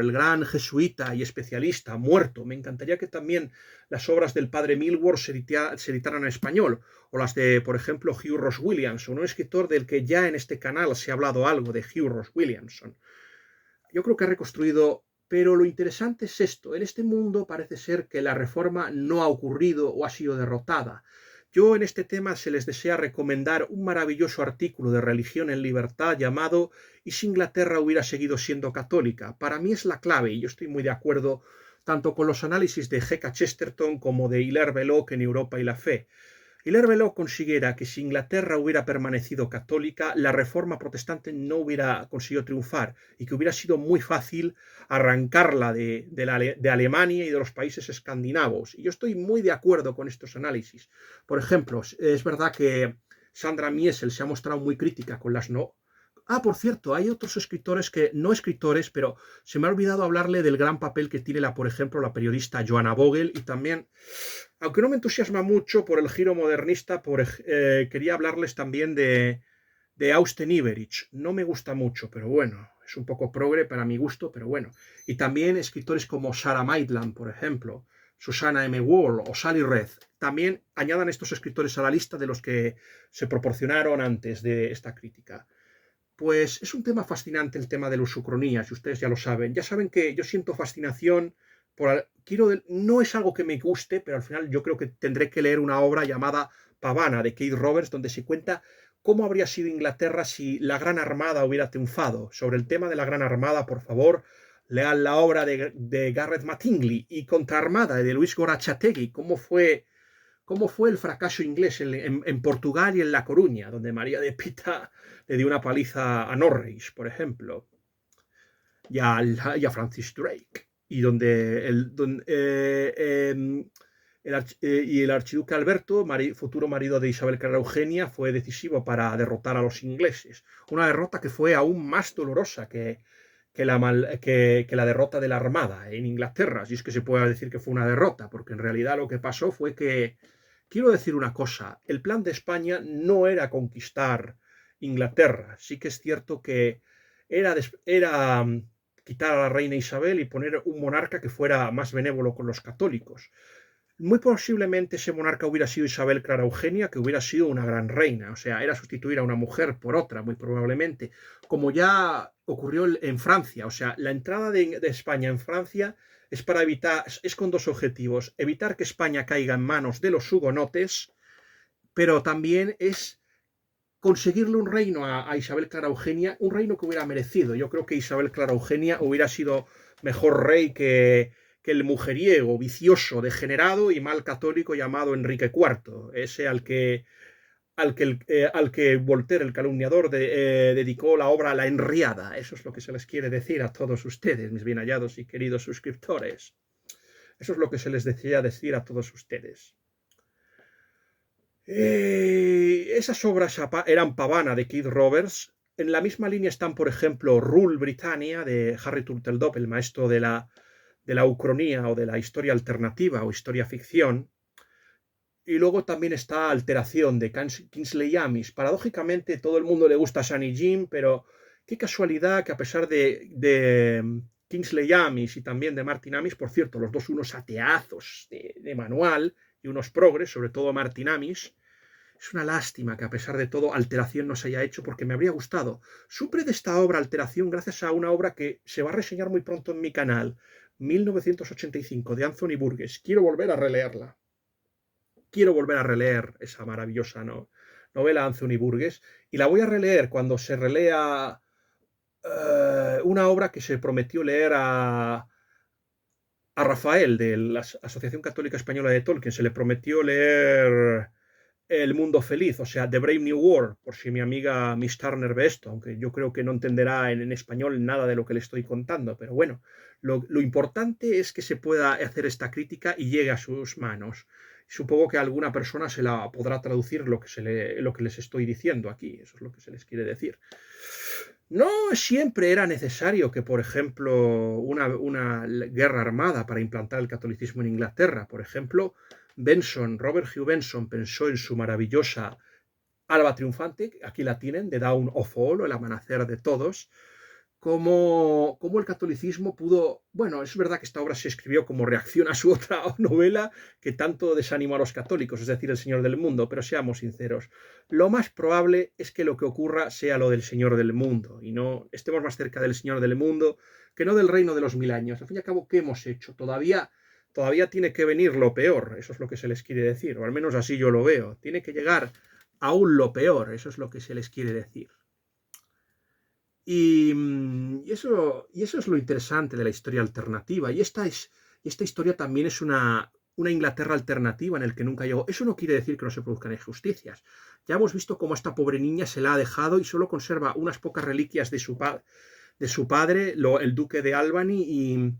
el gran jesuita y especialista, muerto. Me encantaría que también las obras del padre Millward se editaran en español, o las de, por ejemplo, Hugh Ross Williamson, un escritor del que ya en este canal se ha hablado algo, de Hugh Ross Williamson. Yo creo que ha reconstruido, pero lo interesante es esto: en este mundo parece ser que la reforma no ha ocurrido o ha sido derrotada. Yo en este tema se les desea recomendar un maravilloso artículo de Religión en Libertad llamado ¿Y si Inglaterra hubiera seguido siendo católica? Para mí es la clave, y yo estoy muy de acuerdo tanto con los análisis de G.K. Chesterton como de Hilaire Belloc en Europa y la Fe. Hilaire Belloc considera que si Inglaterra hubiera permanecido católica, la reforma protestante no hubiera conseguido triunfar y que hubiera sido muy fácil arrancarla de Alemania y de los países escandinavos. Y yo estoy muy de acuerdo con estos análisis. Por ejemplo, es verdad que Sandra Miesel se ha mostrado muy crítica con las no. Por cierto, hay otros escritores no escritores, pero se me ha olvidado hablarle del gran papel que tiene, por ejemplo, la periodista Joanna Vogel, y también, aunque no me entusiasma mucho por el giro modernista, quería hablarles también de Austen Iverich. No me gusta mucho, pero bueno, es un poco progre para mi gusto, pero bueno. Y también escritores como Sarah Maitland, por ejemplo, Susanna M. Wall o Sally Redd. También añadan estos escritores a la lista de los que se proporcionaron antes de esta crítica. Pues es un tema fascinante el tema de la usucronía, si ustedes ya lo saben. Ya saben que yo siento fascinación no es algo que me guste, pero al final yo creo que tendré que leer una obra llamada Pavana de Keith Roberts, donde se cuenta cómo habría sido Inglaterra si la Gran Armada hubiera triunfado. Sobre el tema de la Gran Armada, por favor, lean la obra de Garrett Mattingly, y Contraarmada de Luis Gorachategui, cómo fue el fracaso inglés en Portugal y en La Coruña, donde María de Pita le dio una paliza a Norreys, por ejemplo, y a Francis Drake, y donde y el archiduque Alberto, futuro marido de Isabel Clara Eugenia, fue decisivo para derrotar a los ingleses. Una derrota que fue aún más dolorosa que la derrota de la Armada en Inglaterra, si es que se puede decir que fue una derrota, porque en realidad lo que pasó fue que, quiero decir una cosa, el plan de España no era conquistar Inglaterra. Sí que es cierto que era quitar a la reina Isabel y poner un monarca que fuera más benévolo con los católicos. Muy posiblemente ese monarca hubiera sido Isabel Clara Eugenia, que hubiera sido una gran reina, o sea, era sustituir a una mujer por otra, muy probablemente, como ya ocurrió en Francia, o sea, la entrada de España en Francia es para evitar, es con dos objetivos, evitar que España caiga en manos de los hugonotes, pero también es conseguirle un reino a Isabel Clara Eugenia, un reino que hubiera merecido. Yo creo que Isabel Clara Eugenia hubiera sido mejor rey que el mujeriego, vicioso, degenerado y mal católico llamado Enrique IV, ese al que Voltaire, el calumniador, dedicó la obra La Henriada. Eso es lo que se les quiere decir a todos ustedes, mis bien hallados y queridos suscriptores. Eso es lo que se les decía decir a todos ustedes. Esas obras eran pavana de Keith Roberts. En la misma línea están, por ejemplo, Rule Britannia de Harry Turtledove, el maestro de la ucronía o de la historia alternativa o historia ficción. Y luego también está Alteración de Kingsley Amis. Paradójicamente, todo el mundo le gusta Sunny Jim, pero qué casualidad que a pesar de Kingsley Amis y también de Martin Amis, por cierto, los dos unos ateazos de manual y unos progres, sobre todo Martin Amis, es una lástima que a pesar de todo Alteración no se haya hecho porque me habría gustado. Supe de esta obra Alteración gracias a una obra que se va a reseñar muy pronto en mi canal, 1985, de Anthony Burgess. Quiero volver a releerla. Quiero volver a releer esa maravillosa novela Anthony Burgess y la voy a releer cuando se relea una obra que se prometió leer a Rafael de la Asociación Católica Española de Tolkien. Se le prometió leer El Mundo Feliz, o sea, The Brave New World, por si mi amiga Miss Turner ve esto, aunque yo creo que no entenderá en español nada de lo que le estoy contando, pero bueno, lo importante es que se pueda hacer esta crítica y llegue a sus manos. Supongo que alguna persona se la podrá traducir lo que les estoy diciendo aquí, eso es lo que se les quiere decir. No siempre era necesario que, por ejemplo, una guerra armada para implantar el catolicismo en Inglaterra. Por ejemplo, Robert Hugh Benson pensó en su maravillosa Alba Triunfante, aquí la tienen, de Dawn of All, o El Amanecer de Todos, cómo el catolicismo pudo, bueno, es verdad que esta obra se escribió como reacción a su otra novela que tanto desanimó a los católicos, es decir, El Señor del Mundo, pero seamos sinceros, lo más probable es que lo que ocurra sea lo del Señor del Mundo y no estemos más cerca del Señor del Mundo que no del reino de los 1000 años. Al fin y al cabo, ¿qué hemos hecho? Todavía tiene que venir lo peor, eso es lo que se les quiere decir, o al menos así yo lo veo, tiene que llegar aún lo peor, eso es lo que se les quiere decir. Y eso es lo interesante de la historia alternativa. Y esta historia también es una Inglaterra alternativa en el que nunca llegó. Eso no quiere decir que no se produzcan injusticias. Ya hemos visto cómo esta pobre niña se la ha dejado y solo conserva unas pocas reliquias de su padre, el duque de Albany,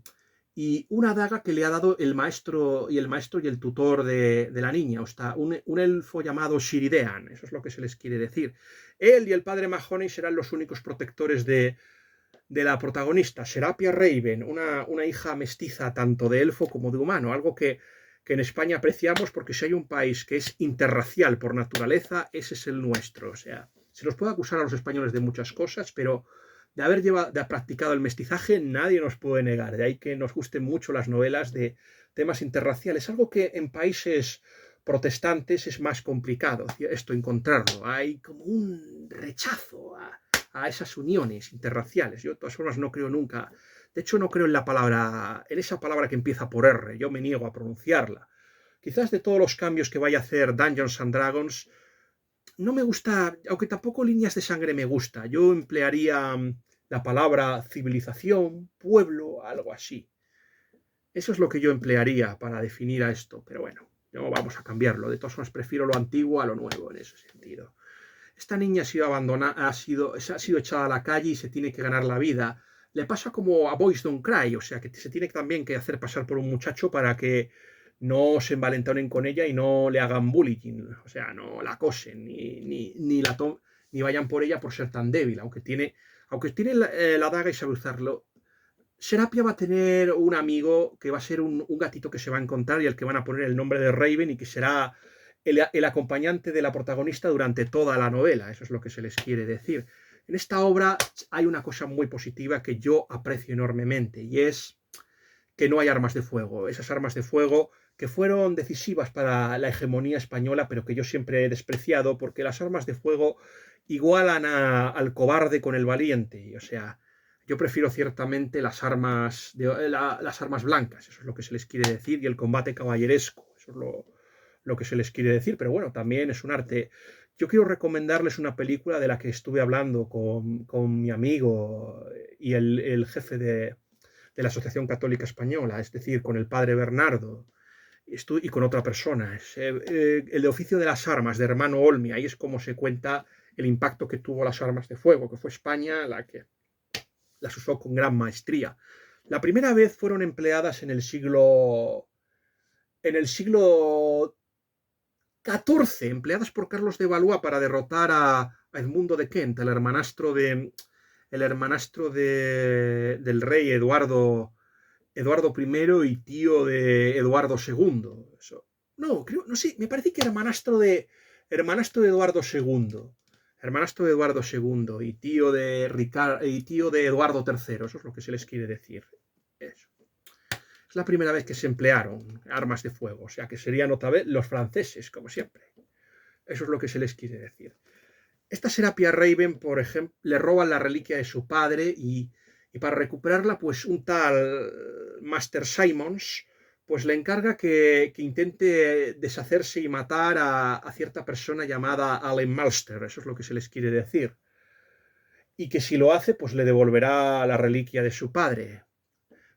y una daga que le ha dado el maestro y el tutor de la niña, o sea, un elfo llamado Shiridean, eso es lo que se les quiere decir. Él y el padre Mahoney serán los únicos protectores de la protagonista, Serapia Raven, una hija mestiza tanto de elfo como de humano, algo que en España apreciamos porque si hay un país que es interracial por naturaleza, ese es el nuestro. O sea, se nos puede acusar a los españoles de muchas cosas, pero de haber practicado el mestizaje nadie nos puede negar. De ahí que nos gusten mucho las novelas de temas interraciales, algo que en países protestantes es más complicado esto encontrarlo. Hay como un rechazo a esas uniones interraciales. Yo de todas formas no creo nunca, de hecho no creo en esa palabra que empieza por R, yo me niego a pronunciarla. Quizás de todos los cambios que vaya a hacer Dungeons and Dragons, no me gusta, aunque tampoco Líneas de Sangre me gusta, yo emplearía la palabra civilización, pueblo, algo así. Eso es lo que yo emplearía para definir a esto, pero bueno, no vamos a cambiarlo. De todas formas, prefiero lo antiguo a lo nuevo en ese sentido. Esta niña ha sido abandonada, ha sido echada a la calle y se tiene que ganar la vida. Le pasa como a Boys Don't Cry, o sea, que se tiene también que hacer pasar por un muchacho para que no se envalentonen con ella y no le hagan bullying, o sea, no la acosen, ni vayan por ella por ser tan débil, aunque tiene la daga y sabe usarlo. Serapia va a tener un amigo que va a ser un gatito que se va a encontrar y al que van a poner el nombre de Raven y que será el acompañante de la protagonista durante toda la novela. Eso es lo que se les quiere decir. En esta obra hay una cosa muy positiva que yo aprecio enormemente y es que no hay armas de fuego. Esas armas de fuego que fueron decisivas para la hegemonía española, pero que yo siempre he despreciado, porque las armas de fuego igualan al cobarde con el valiente. O sea, yo prefiero ciertamente las armas blancas, eso es lo que se les quiere decir, y el combate caballeresco, eso es lo que se les quiere decir, pero bueno, también es un arte. Yo quiero recomendarles una película de la que estuve hablando con mi amigo y el jefe de la Asociación Católica Española, es decir, con el padre Bernardo y con otra persona. El de Oficio de las Armas, de Hermano Olmi. Ahí es como se cuenta el impacto que tuvo las armas de fuego, que fue España la que las usó con gran maestría. La primera vez fueron empleadas en el siglo XIV, empleadas por Carlos de Valois para derrotar a Edmundo de Kent, del rey Eduardo I y tío de Eduardo II. Eso. No, creo, no sé, me parece que hermanastro de Eduardo II. Hermanastro de Eduardo II y tío de Eduardo III. Eso es lo que se les quiere decir. Eso. Es la primera vez que se emplearon armas de fuego, o sea que serían otra vez los franceses, como siempre. Eso es lo que se les quiere decir. Esta Serapia Raven, por ejemplo, le roban la reliquia de su padre y para recuperarla, pues un tal Master Simons, pues le encarga que intente deshacerse y matar a cierta persona llamada Allen Malster, eso es lo que se les quiere decir. Y que si lo hace, pues le devolverá la reliquia de su padre.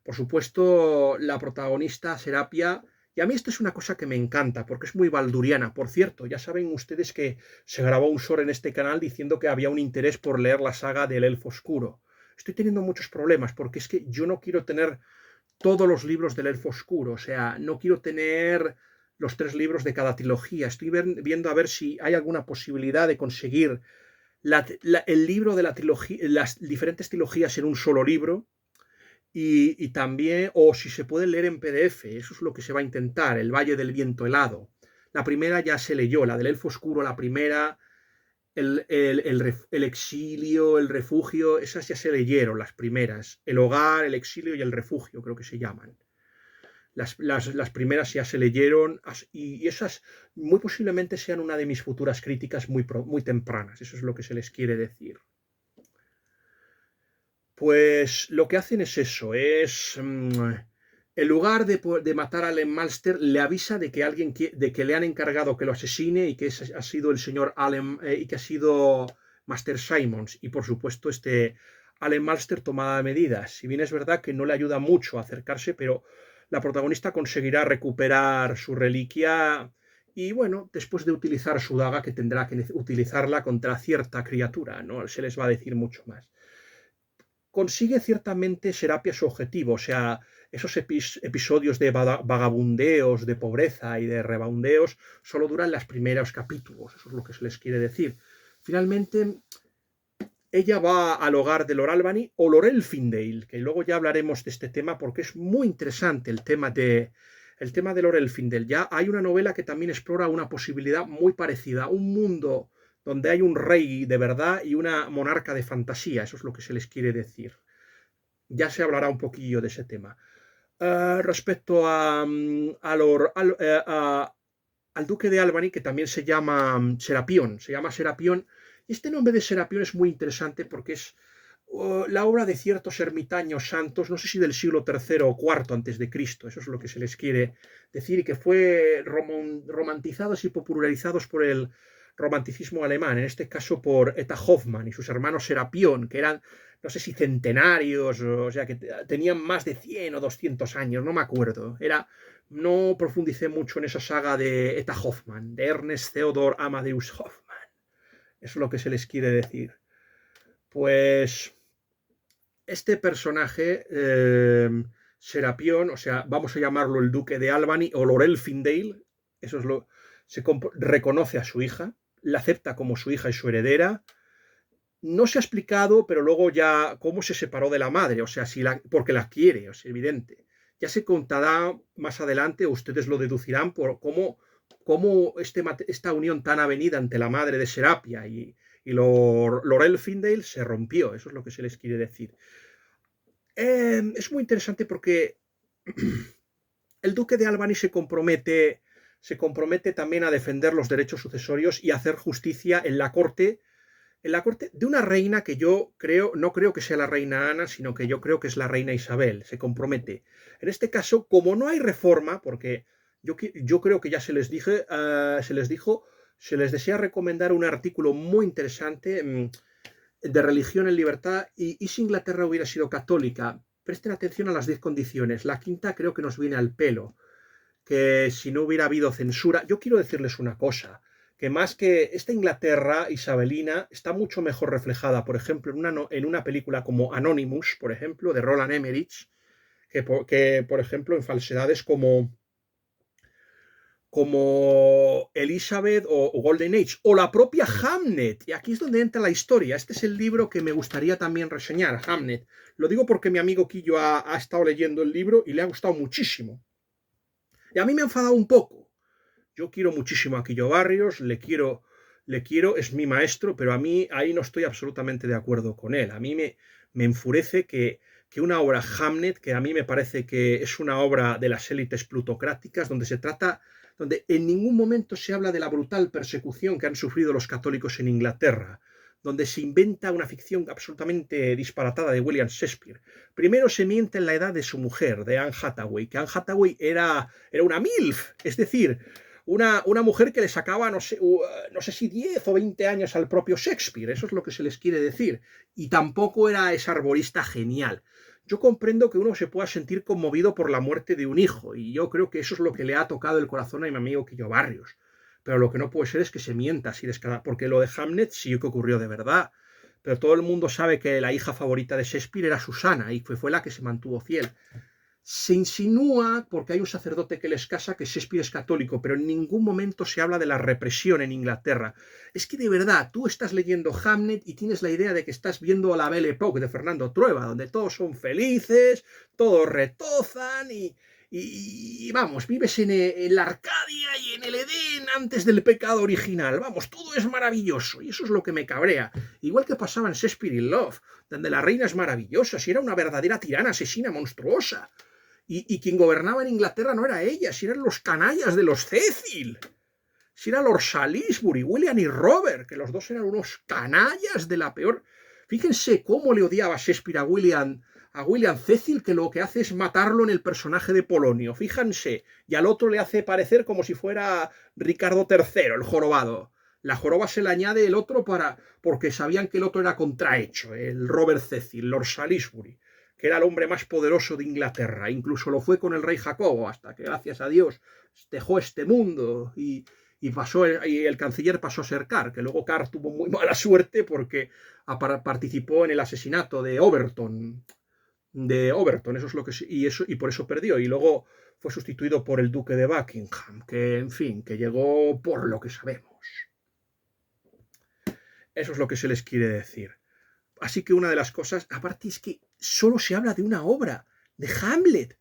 Por supuesto, la protagonista, Serapia, y a mí esto es una cosa que me encanta, porque es muy balduriana. Por cierto, ya saben ustedes que se grabó un short en este canal diciendo que había un interés por leer la saga del Elfo Oscuro. Estoy teniendo muchos problemas, porque es que yo no quiero tener todos los libros del Elfo Oscuro, o sea, no quiero tener los 3 libros de cada trilogía. Estoy viendo a ver si hay alguna posibilidad de conseguir el libro de la trilogía, las diferentes trilogías en un solo libro, y también, o si se puede leer en PDF, eso es lo que se va a intentar, El Valle del Viento Helado. La primera ya se leyó, la del Elfo Oscuro, la primera, el exilio, el refugio, esas ya se leyeron, las primeras. El hogar, el exilio y el refugio, creo que se llaman. Las primeras ya se leyeron y esas muy posiblemente sean una de mis futuras críticas muy tempranas, eso es lo que se les quiere decir. Pues lo que hacen es eso, en lugar de matar a Allen Malster, le avisa de que le han encargado que lo asesine y que ha sido el señor Allen y que ha sido Master Simons. Y por supuesto Allen Malster toma medidas. Si bien es verdad que no le ayuda mucho a acercarse, pero la protagonista conseguirá recuperar su reliquia y bueno, después de utilizar su daga, que tendrá que utilizarla contra cierta criatura, no se les va a decir mucho más. Consigue ciertamente Serapia su objetivo, o sea, esos episodios de vagabundeos, de pobreza y de rebundeos solo duran los primeros capítulos, eso es lo que se les quiere decir. Finalmente, ella va al hogar de Lord Albany o Lord Elfindale, que luego ya hablaremos de este tema porque es muy interesante el tema de Lord Elfindale. Ya hay una novela que también explora una posibilidad muy parecida, un mundo donde hay un rey de verdad y una monarca de fantasía, eso es lo que se les quiere decir. Ya se hablará un poquillo de ese tema. Respecto al duque de Albany, que también se llama Serapión, y este nombre de Serapión es muy interesante porque es la obra de ciertos ermitaños santos, no sé si del siglo III o IV antes de Cristo, eso es lo que se les quiere decir, y que fue romantizados y popularizados por el romanticismo alemán, en este caso por Eta Hoffmann y sus hermanos Serapión, que eran, no sé si centenarios, o sea, que tenían más de 100 o 200 años, no me acuerdo. No profundicé mucho en esa saga de Eta Hoffmann, de Ernest Theodor Amadeus Hoffmann. Eso es lo que se les quiere decir. Pues este personaje, Serapión, o sea, vamos a llamarlo el duque de Albany o Lord Elfindale, eso es reconoce a su hija, la acepta como su hija y su heredera. No se ha explicado, pero luego ya cómo se separó de la madre, o sea, porque la quiere, o sea, evidente. Ya se contará más adelante, ustedes lo deducirán por cómo esta unión tan avenida ante la madre de Serapia y Lord Elfindale se rompió, eso es lo que se les quiere decir. Es muy interesante porque el duque de Albany se compromete también a defender los derechos sucesorios y a hacer justicia en la corte de una reina que yo creo, no creo que sea la reina Ana, sino que yo creo que es la reina Isabel, se compromete. En este caso, como no hay reforma, porque yo creo que ya se les desea recomendar un artículo muy interesante de religión en libertad y si Inglaterra hubiera sido católica. Presten atención a las 10 condiciones. La quinta creo que nos viene al pelo, que si no hubiera habido censura, yo quiero decirles una cosa, que más que esta Inglaterra isabelina está mucho mejor reflejada, por ejemplo, en una película como Anonymous, por ejemplo, de Roland Emmerich, por ejemplo, en falsedades como Elizabeth o Golden Age, o la propia Hamnet. Y aquí es donde entra la historia. Este es el libro que me gustaría también reseñar, Hamnet. Lo digo porque mi amigo Quillo ha estado leyendo el libro y le ha gustado muchísimo. Y a mí me ha enfadado un poco. Yo quiero muchísimo a Quillo Barrios, le quiero, es mi maestro, pero a mí ahí no estoy absolutamente de acuerdo con él. A mí me enfurece que una obra Hamnet, que a mí me parece que es una obra de las élites plutocráticas, donde en ningún momento se habla de la brutal persecución que han sufrido los católicos en Inglaterra, donde se inventa una ficción absolutamente disparatada de William Shakespeare. Primero se miente en la edad de su mujer, de Anne Hathaway, que Anne Hathaway era una MILF, es decir, una mujer que le sacaba, no sé si 10 o 20 años al propio Shakespeare, eso es lo que se les quiere decir, y tampoco era esa arborista genial. Yo comprendo que uno se pueda sentir conmovido por la muerte de un hijo, y yo creo que eso es lo que le ha tocado el corazón a mi amigo Quillo Barrios. Pero lo que no puede ser es que se mienta así descarada, porque lo de Hamlet sí que ocurrió de verdad. Pero todo el mundo sabe que la hija favorita de Shakespeare era Susana, y fue la que se mantuvo fiel. Se insinúa, porque hay un sacerdote que les casa, que Shakespeare es católico, pero en ningún momento se habla de la represión en Inglaterra. Es que de verdad, tú estás leyendo Hamlet y tienes la idea de que estás viendo la Belle Époque de Fernando Trueba, donde todos son felices, todos retozan y vamos, vives en la Arcadia y en el Edén antes del pecado original. Vamos, todo es maravilloso y eso es lo que me cabrea. Igual que pasaba en Shakespeare in Love, donde la reina es maravillosa, si era una verdadera tirana asesina monstruosa. Y quien gobernaba en Inglaterra no era ella, si eran los canallas de los Cecil, si era Lord Salisbury, William y Robert, que los dos eran unos canallas de la peor. Fíjense cómo le odiaba Shakespeare a William Cecil, que lo que hace es matarlo en el personaje de Polonio, fíjense, y al otro le hace parecer como si fuera Ricardo III, el jorobado. La joroba se le añade el otro porque sabían que el otro era contrahecho, el Robert Cecil, Lord Salisbury, que era el hombre más poderoso de Inglaterra, incluso lo fue con el rey Jacobo, hasta que gracias a Dios dejó este mundo y el canciller pasó a ser Carr, que luego Carr tuvo muy mala suerte porque participó en el asesinato de Overton, eso es lo que y por eso perdió, y luego fue sustituido por el duque de Buckingham, que en fin, que llegó por lo que sabemos. Eso es lo que se les quiere decir. Así que una de las cosas, aparte es que solo se habla de una obra, de Hamlet.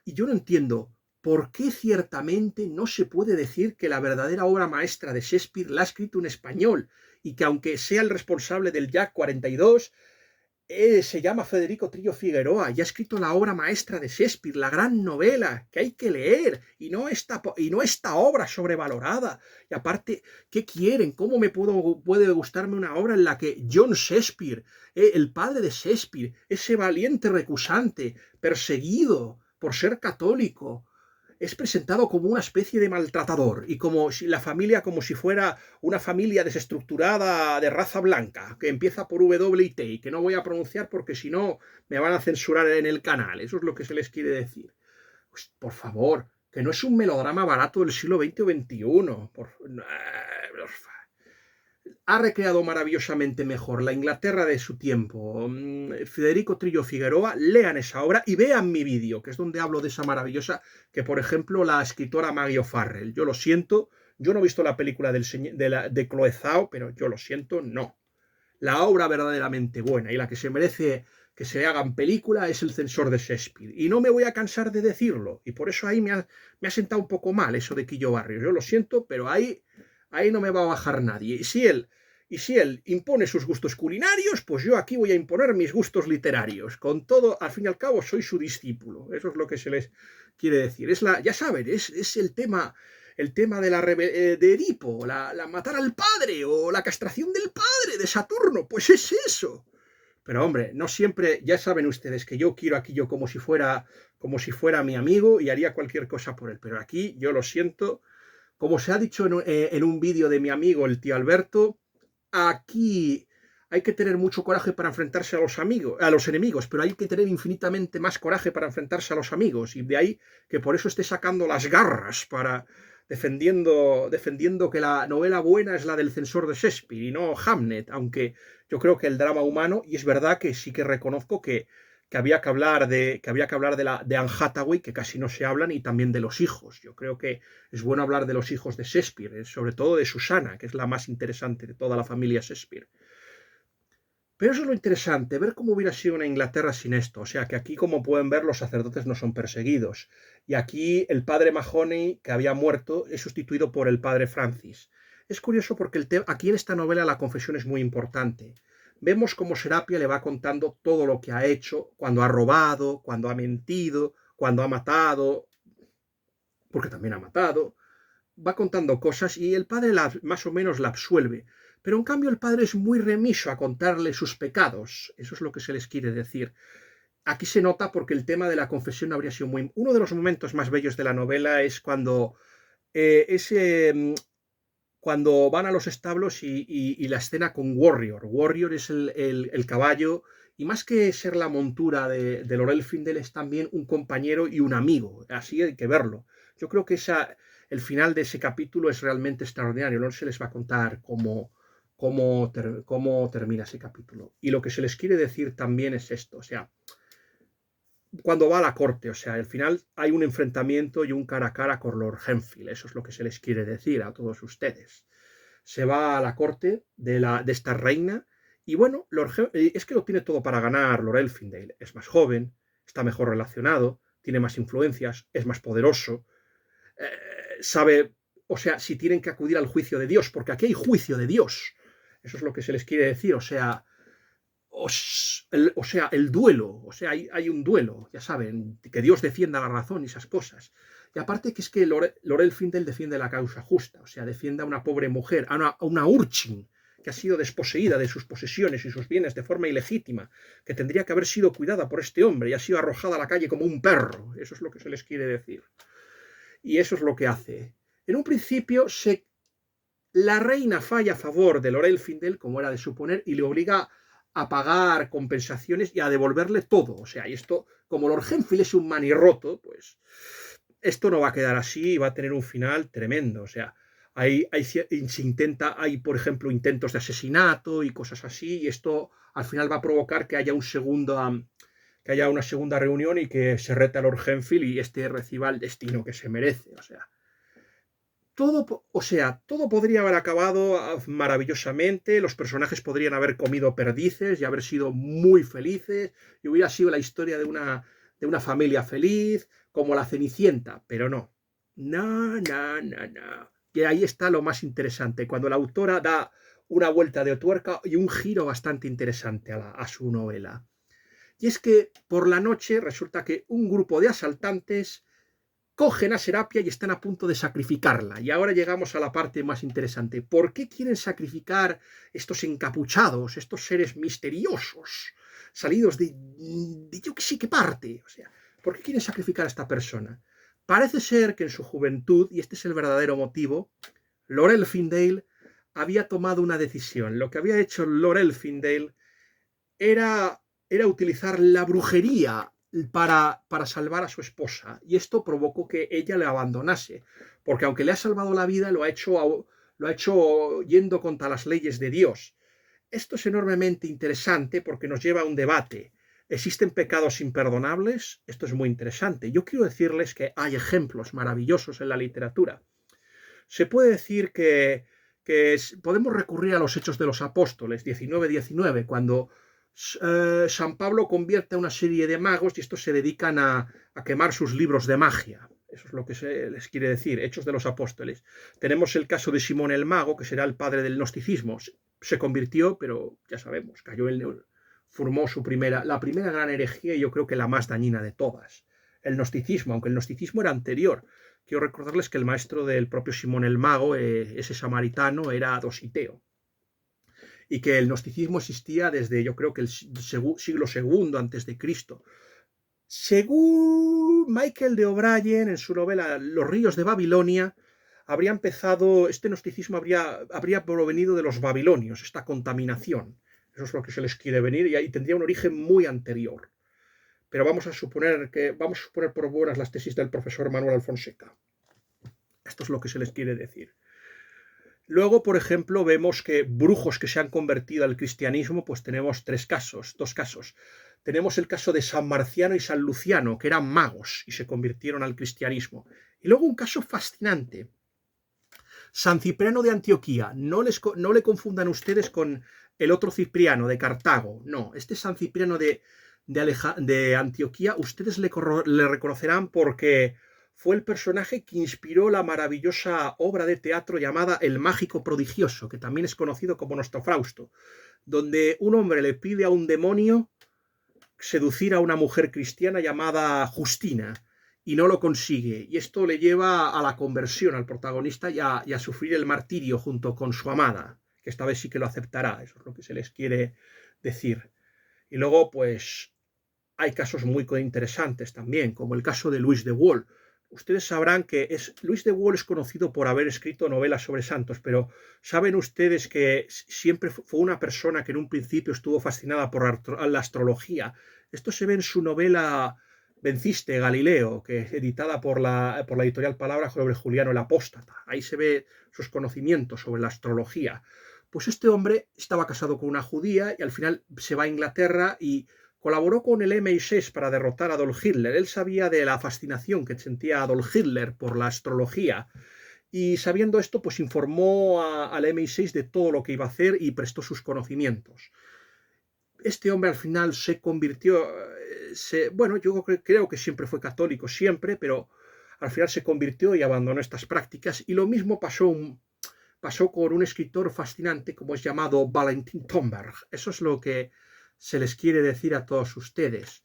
Y yo no entiendo por qué ciertamente no se puede decir que la verdadera obra maestra de Shakespeare la ha escrito un español y que aunque sea el responsable del Jack 42, se llama Federico Trillo Figueroa y ha escrito la obra maestra de Shakespeare, la gran novela que hay que leer y no esta obra sobrevalorada. Y aparte, ¿qué quieren? ¿Cómo puede gustarme una obra en la que John Shakespeare, el padre de Shakespeare, ese valiente recusante, perseguido por ser católico, es presentado como una especie de maltratador y como si la familia como si fuera una familia desestructurada de raza blanca, que empieza por W y T y que no voy a pronunciar porque si no me van a censurar en el canal? Eso es lo que se les quiere decir. Pues, por favor, que no es un melodrama barato del siglo XX o XXI. Ha recreado maravillosamente mejor la Inglaterra de su tiempo Federico Trillo Figueroa. Lean esa obra y vean mi vídeo, que es donde hablo de esa maravillosa, que por ejemplo la escritora Maggie O'Farrell. Yo lo siento, yo no he visto la película de Chloe Zhao, pero yo lo siento, no. La obra verdaderamente buena y la que se merece que se hagan película es El censor de Shakespeare. Y no me voy a cansar de decirlo. Y por eso ahí me ha sentado un poco mal eso de Quillo Barrios. Yo lo siento, pero ahí no me va a bajar nadie. Y si él impone sus gustos culinarios, pues yo aquí voy a imponer mis gustos literarios. Con todo, al fin y al cabo, soy su discípulo. Eso es lo que quiere decir. Ya saben, es el tema de Edipo, la matar al padre o la castración del padre de Saturno, pues es eso. Pero hombre, no siempre, ya saben ustedes que yo quiero a Quillo como si fuera mi amigo y haría cualquier cosa por él. Pero aquí yo lo siento, como se ha dicho en un vídeo de mi amigo el tío Alberto, aquí hay que tener mucho coraje para enfrentarse a los enemigos, pero hay que tener infinitamente más coraje para enfrentarse a los amigos. Y de ahí que por eso esté sacando las garras para defendiendo que la novela buena es la del censor de Shakespeare y no Hamlet, aunque yo creo que el drama humano, y es verdad que sí que reconozco que había que hablar de Anne Hathaway, que casi no se hablan, y también de los hijos. Yo creo que es bueno hablar de los hijos de Shakespeare, sobre todo de Susana, que es la más interesante de toda la familia Shakespeare. Pero eso es lo interesante, ver cómo hubiera sido una Inglaterra sin esto. O sea, que aquí, como pueden ver, los sacerdotes no son perseguidos. Y aquí el padre Mahoney, que había muerto, es sustituido por el padre Francis. Es curioso porque aquí en esta novela la confesión es muy importante. Vemos cómo Serapia le va contando todo lo que ha hecho, cuando ha robado, cuando ha mentido, cuando ha matado, porque también ha matado. Va contando cosas y el padre más o menos la absuelve. Pero en cambio el padre es muy remiso a contarle sus pecados. Eso es lo que se les quiere decir. Aquí se nota porque el tema de la confesión habría sido muy... Uno de los momentos más bellos de la novela es cuando van a los establos y la escena con Warrior. Warrior es el caballo, y más que ser la montura de Laurel Findel, es también un compañero y un amigo. Así hay que verlo. Yo creo que el final de ese capítulo es realmente extraordinario. No se les va a contar cómo termina ese capítulo. Y lo que se les quiere decir también es esto. O sea, cuando va a la corte, o sea, al final hay un enfrentamiento y un cara a cara con Lord Henfield. Eso es lo que se les quiere decir a todos ustedes. Se va a la corte de esta reina y bueno, es que lo tiene todo para ganar Lord Elfindale. Es más joven, está mejor relacionado, tiene más influencias, es más poderoso, sabe, o sea, si tienen que acudir al juicio de Dios, porque aquí hay juicio de Dios. Eso es lo que se les quiere decir, o sea, el duelo, o sea, hay un duelo, ya saben, que Dios defienda la razón y esas cosas. Y aparte que es que Lord Elfindel defiende la causa justa, o sea, defiende a una pobre mujer, a una Urchin, que ha sido desposeída de sus posesiones y sus bienes de forma ilegítima, que tendría que haber sido cuidada por este hombre y ha sido arrojada a la calle como un perro. Eso es lo que se les quiere decir. Y eso es lo que hace. En un principio, la reina falla a favor de Lord Elfindel, como era de suponer, y le obliga a pagar compensaciones y a devolverle todo. O sea, y esto, como Lord Henfield es un manirroto, pues esto no va a quedar así y va a tener un final tremendo. O sea, hay, por ejemplo, intentos de asesinato y cosas así, y esto al final va a provocar que haya una segunda reunión y que se reta a Lord Henfield y este reciba el destino que se merece. Todo podría haber acabado maravillosamente, los personajes podrían haber comido perdices y haber sido muy felices, y hubiera sido la historia de una familia feliz, como la Cenicienta, pero no. No, no, no, no. Y ahí está lo más interesante, cuando la autora da una vuelta de tuerca y un giro bastante interesante a su novela. Y es que por la noche resulta que un grupo de asaltantes cogen a Serapia y están a punto de sacrificarla. Y ahora llegamos a la parte más interesante. ¿Por qué quieren sacrificar estos encapuchados, estos seres misteriosos, salidos de yo que sé qué parte? O sea, ¿por qué quieren sacrificar a esta persona? Parece ser que en su juventud, y este es el verdadero motivo, Lord Elfindale había tomado una decisión. Lo que había hecho Lord Elfindale era utilizar la brujería para salvar a su esposa, y esto provocó que ella le abandonase, porque aunque le ha salvado la vida, lo ha hecho yendo contra las leyes de Dios. Esto es enormemente interesante porque nos lleva a un debate. ¿Existen pecados imperdonables? Esto es muy interesante. Yo quiero decirles que hay ejemplos maravillosos en la literatura. Se puede decir que podemos recurrir a los Hechos de los Apóstoles 19-19, cuando San Pablo convierte a una serie de magos y estos se dedican a quemar sus libros de magia. Eso es lo que se les quiere decir, Hechos de los Apóstoles. Tenemos el caso de Simón el Mago, que será el padre del gnosticismo. Se convirtió, pero ya sabemos, formó la primera gran herejía, y yo creo que la más dañina de todas. el gnosticismo, aunque el gnosticismo era anterior. Quiero recordarles que el maestro del propio Simón el Mago, ese samaritano, era Dositeo, y que el gnosticismo existía desde, yo creo que el siglo segundo antes de Cristo. Según Michael de O'Brien, en su novela Los ríos de Babilonia, habría empezado, este gnosticismo habría provenido de los babilonios, esta contaminación. Eso es lo que se les quiere venir y tendría un origen muy anterior. Pero vamos a suponer por buenas las tesis del profesor Manuel Alfonseca. Esto es lo que se les quiere decir. Luego, por ejemplo, vemos que brujos que se han convertido al cristianismo, pues tenemos dos casos. Tenemos el caso de San Marciano y San Luciano, que eran magos y se convirtieron al cristianismo. Y luego un caso fascinante. San Cipriano de Antioquía. No le confundan ustedes con el otro Cipriano de Cartago. No, este San Cipriano de Antioquía, ustedes le reconocerán porque fue el personaje que inspiró la maravillosa obra de teatro llamada El Mágico Prodigioso, que también es conocido como Nuestro Fausto, donde un hombre le pide a un demonio seducir a una mujer cristiana llamada Justina y no lo consigue. Y esto le lleva a la conversión al protagonista y a sufrir el martirio junto con su amada, que esta vez sí que lo aceptará. Eso es lo que se les quiere decir. Y luego, pues, hay casos muy interesantes también, como el caso de Luis de Wohl. Ustedes sabrán que Luis de Wohl es conocido por haber escrito novelas sobre santos, pero ¿saben ustedes que siempre fue una persona que en un principio estuvo fascinada por la astrología? Esto se ve en su novela Venciste, Galileo, que es editada por la editorial Palabra sobre Juliano el Apóstata. Ahí se ve sus conocimientos sobre la astrología. Pues este hombre estaba casado con una judía y al final se va a Inglaterra y colaboró con el MI6 para derrotar a Adolf Hitler. Él sabía de la fascinación que sentía Adolf Hitler por la astrología y sabiendo esto, pues informó al MI6 de todo lo que iba a hacer y prestó sus conocimientos. Este hombre al final se convirtió, bueno, yo creo que siempre fue católico, siempre, pero al final se convirtió y abandonó estas prácticas. Y lo mismo pasó con un escritor fascinante como es llamado Valentin Tomberg. Eso es lo que se les quiere decir a todos ustedes.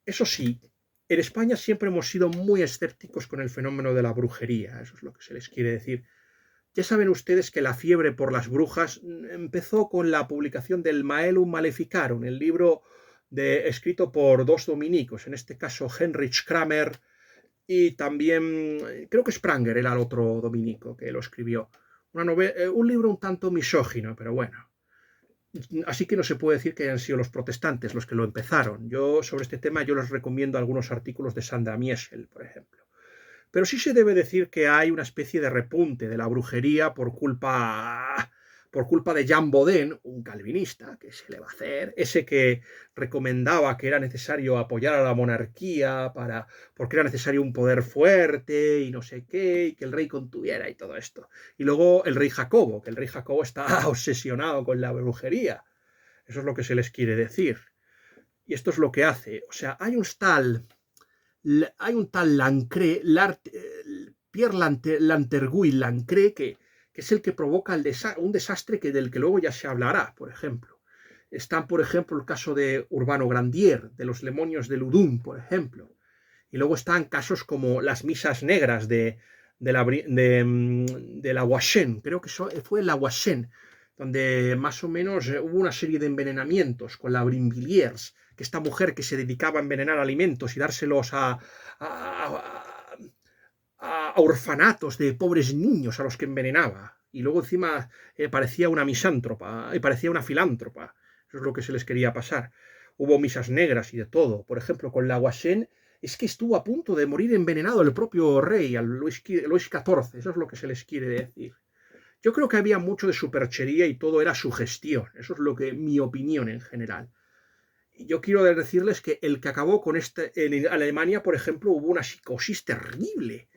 Eso sí, en España siempre hemos sido muy escépticos con el fenómeno de la brujería. Eso es lo que se les quiere decir. Ya saben ustedes que la fiebre por las brujas empezó con la publicación del Maelum Maleficarum, el libro escrito por dos dominicos, en este caso Heinrich Kramer y también creo que Spranger era el otro dominico que lo escribió. Un libro un tanto misógino, pero bueno. Así que no se puede decir que hayan sido los protestantes los que lo empezaron. Sobre este tema yo les recomiendo algunos artículos de Sandra Miesel, por ejemplo. Pero sí se debe decir que hay una especie de repunte de la brujería por culpa de Jean Bodin, un calvinista, que se le va a hacer, ese que recomendaba que era necesario apoyar a la monarquía porque era necesario un poder fuerte y no sé qué, y que el rey contuviera y todo esto. Y luego el rey Jacobo, que el rey Jacobo está obsesionado con la brujería. Eso es lo que se les quiere decir. Y esto es lo que hace. O sea, hay un tal Pierre Lanterguy Lancret, que es el que provoca un desastre del que luego ya se hablará, por ejemplo. Está, por ejemplo, el caso de Urbano Grandier, de los demonios de Ludum, por ejemplo. Y luego están casos como las misas negras de la Washen, creo que fue la Washen, donde más o menos hubo una serie de envenenamientos con la Brinvilliers, que esta mujer que se dedicaba a envenenar alimentos y dárselos a orfanatos de pobres niños a los que envenenaba. Y luego encima parecía una misántropa, parecía una filántropa. Eso es lo que se les quería pasar. Hubo misas negras y de todo. Por ejemplo, con la Washen es que estuvo a punto de morir envenenado el propio rey, al Luis XIV. Eso es lo que se les quiere decir. Yo creo que había mucho de superchería y todo era sugestión. Eso es mi opinión en general. Yo quiero decirles que el que acabó con en Alemania, por ejemplo, hubo una psicosis terrible.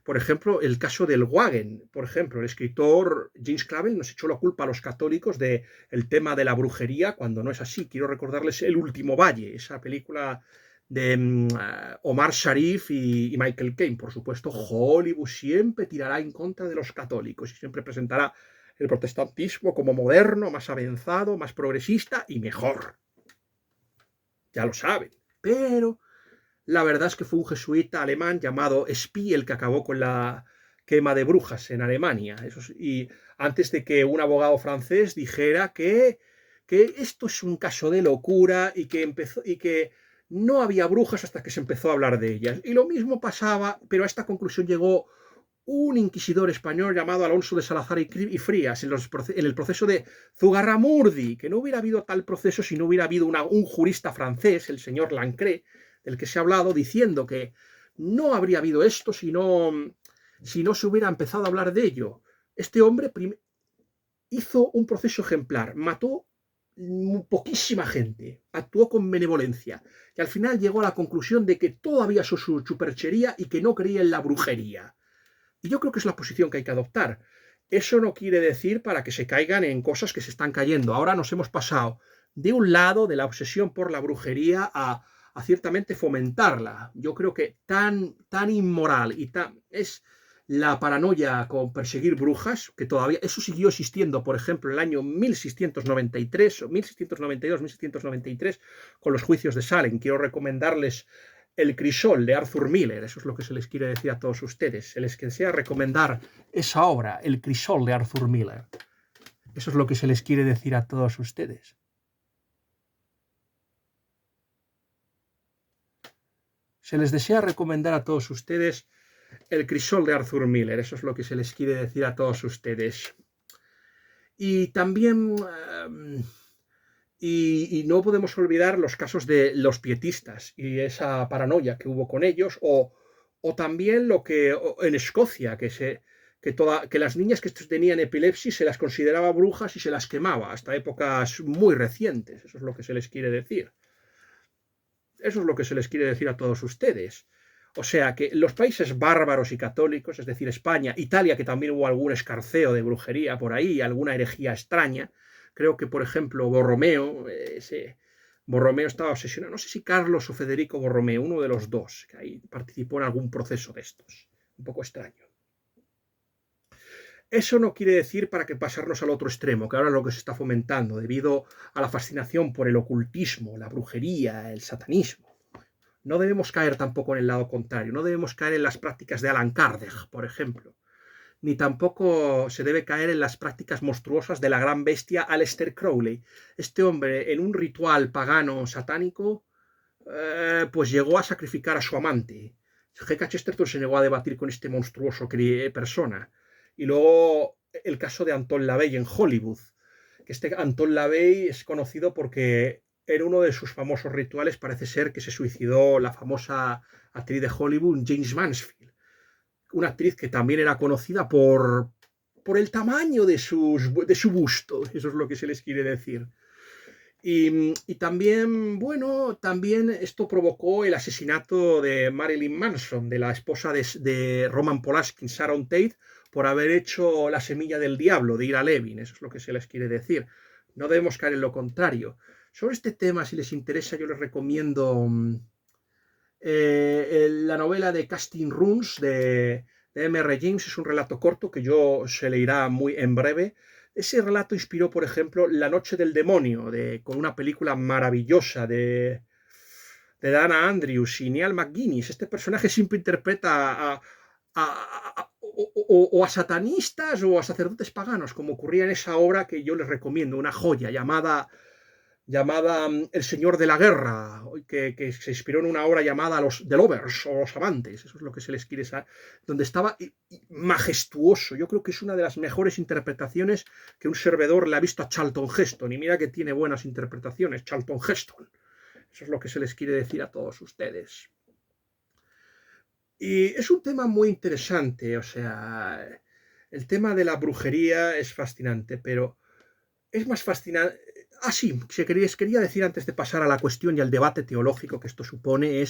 Por ejemplo, el caso del Wagen. Por ejemplo, el escritor James Clavell nos echó la culpa a los católicos del tema de la brujería, cuando no es así. Quiero recordarles El último valle, esa película de Omar Sharif y Michael Caine. Por supuesto, Hollywood siempre tirará en contra de los católicos y siempre presentará el protestantismo como moderno, más avanzado, más progresista y mejor. Ya lo saben. Pero la verdad es que fue un jesuita alemán llamado Spee el que acabó con la quema de brujas en Alemania. Y antes de que un abogado francés dijera que esto es un caso de locura y que no había brujas hasta que se empezó a hablar de ellas. Y lo mismo pasaba, pero a esta conclusión llegó un inquisidor español llamado Alonso de Salazar y Frías en el proceso de Zugarramurdi, que no hubiera habido tal proceso si no hubiera habido un jurista francés, el señor Lancret, del que se ha hablado, diciendo que no habría habido esto si no se hubiera empezado a hablar de ello. Este hombre hizo un proceso ejemplar, mató poquísima gente, actuó con benevolencia y al final llegó a la conclusión de que todo había su superchería y que no creía en la brujería. Y yo creo que es la posición que hay que adoptar. Eso no quiere decir para que se caigan en cosas que se están cayendo. Ahora nos hemos pasado de un lado de la obsesión por la brujería a ciertamente fomentarla. Yo creo que tan inmoral y es la paranoia con perseguir brujas, que todavía eso siguió existiendo, por ejemplo, en el año 1693 o 1692, 1693, con los juicios de Salem. Quiero recomendarles El crisol de Arthur Miller, eso es lo que se les quiere decir a todos ustedes. Se les desea recomendar esa obra, El crisol de Arthur Miller. Eso es lo que se les quiere decir a todos ustedes. Se les desea recomendar a todos ustedes El crisol de Arthur Miller, eso es lo que se les quiere decir a todos ustedes. Y también... Y no podemos olvidar los casos de los pietistas y esa paranoia que hubo con ellos, o también lo que en Escocia, que las niñas que tenían epilepsia se las consideraba brujas y se las quemaba, hasta épocas muy recientes. Eso es lo que se les quiere decir. Eso es lo que se les quiere decir a todos ustedes. O sea, que los países bárbaros y católicos, es decir, España, Italia, que también hubo algún escarceo de brujería por ahí, alguna herejía extraña. Creo que, por ejemplo, Borromeo estaba obsesionado, no sé si Carlos o Federico Borromeo, uno de los dos, que ahí participó en algún proceso de estos. Un poco extraño. Eso no quiere decir para que pasarnos al otro extremo, que ahora es lo que se está fomentando, debido a la fascinación por el ocultismo, la brujería, el satanismo. No debemos caer tampoco en el lado contrario, no debemos caer en las prácticas de Allan Kardec, por ejemplo, ni tampoco se debe caer en las prácticas monstruosas de la gran bestia Aleister Crowley. Este hombre, en un ritual pagano satánico, pues llegó a sacrificar a su amante. G.K. Chesterton se llegó a debatir con este monstruoso persona. Y luego el caso de Anton LaVey en Hollywood. Que este Anton LaVey es conocido porque en uno de sus famosos rituales parece ser que se suicidó la famosa actriz de Hollywood, James Mansfield. Una actriz que también era conocida por el tamaño de su busto. Eso es lo que se les quiere decir. Y también, bueno, también esto provocó el asesinato de Marilyn Manson, de la esposa de Roman Polanski, Sharon Tate, por haber hecho La semilla del diablo de Ira Levin. Eso es lo que se les quiere decir. No debemos caer en lo contrario. Sobre este tema, si les interesa, yo les recomiendo la novela de Casting Runes de M.R. James. Es un relato corto que se leerá muy en breve. Ese relato inspiró, por ejemplo, La noche del demonio, con una película maravillosa de Dana Andrews y Neal McGuinness. Este personaje siempre interpreta o a satanistas o a sacerdotes paganos, como ocurría en esa obra que yo les recomiendo, una joya llamada El Señor de la Guerra, que se inspiró en una obra llamada The Lovers o Los Amantes. Eso es lo que se les quiere saber, donde estaba majestuoso. Yo creo que es una de las mejores interpretaciones que un servidor le ha visto a Charlton Heston, y mira que tiene buenas interpretaciones Charlton Heston. Eso es lo que se les quiere decir a todos ustedes. Y es un tema muy interesante, o sea, el tema de la brujería es fascinante, pero es más fascinante. Sí, quería decir antes de pasar a la cuestión y al debate teológico que esto supone,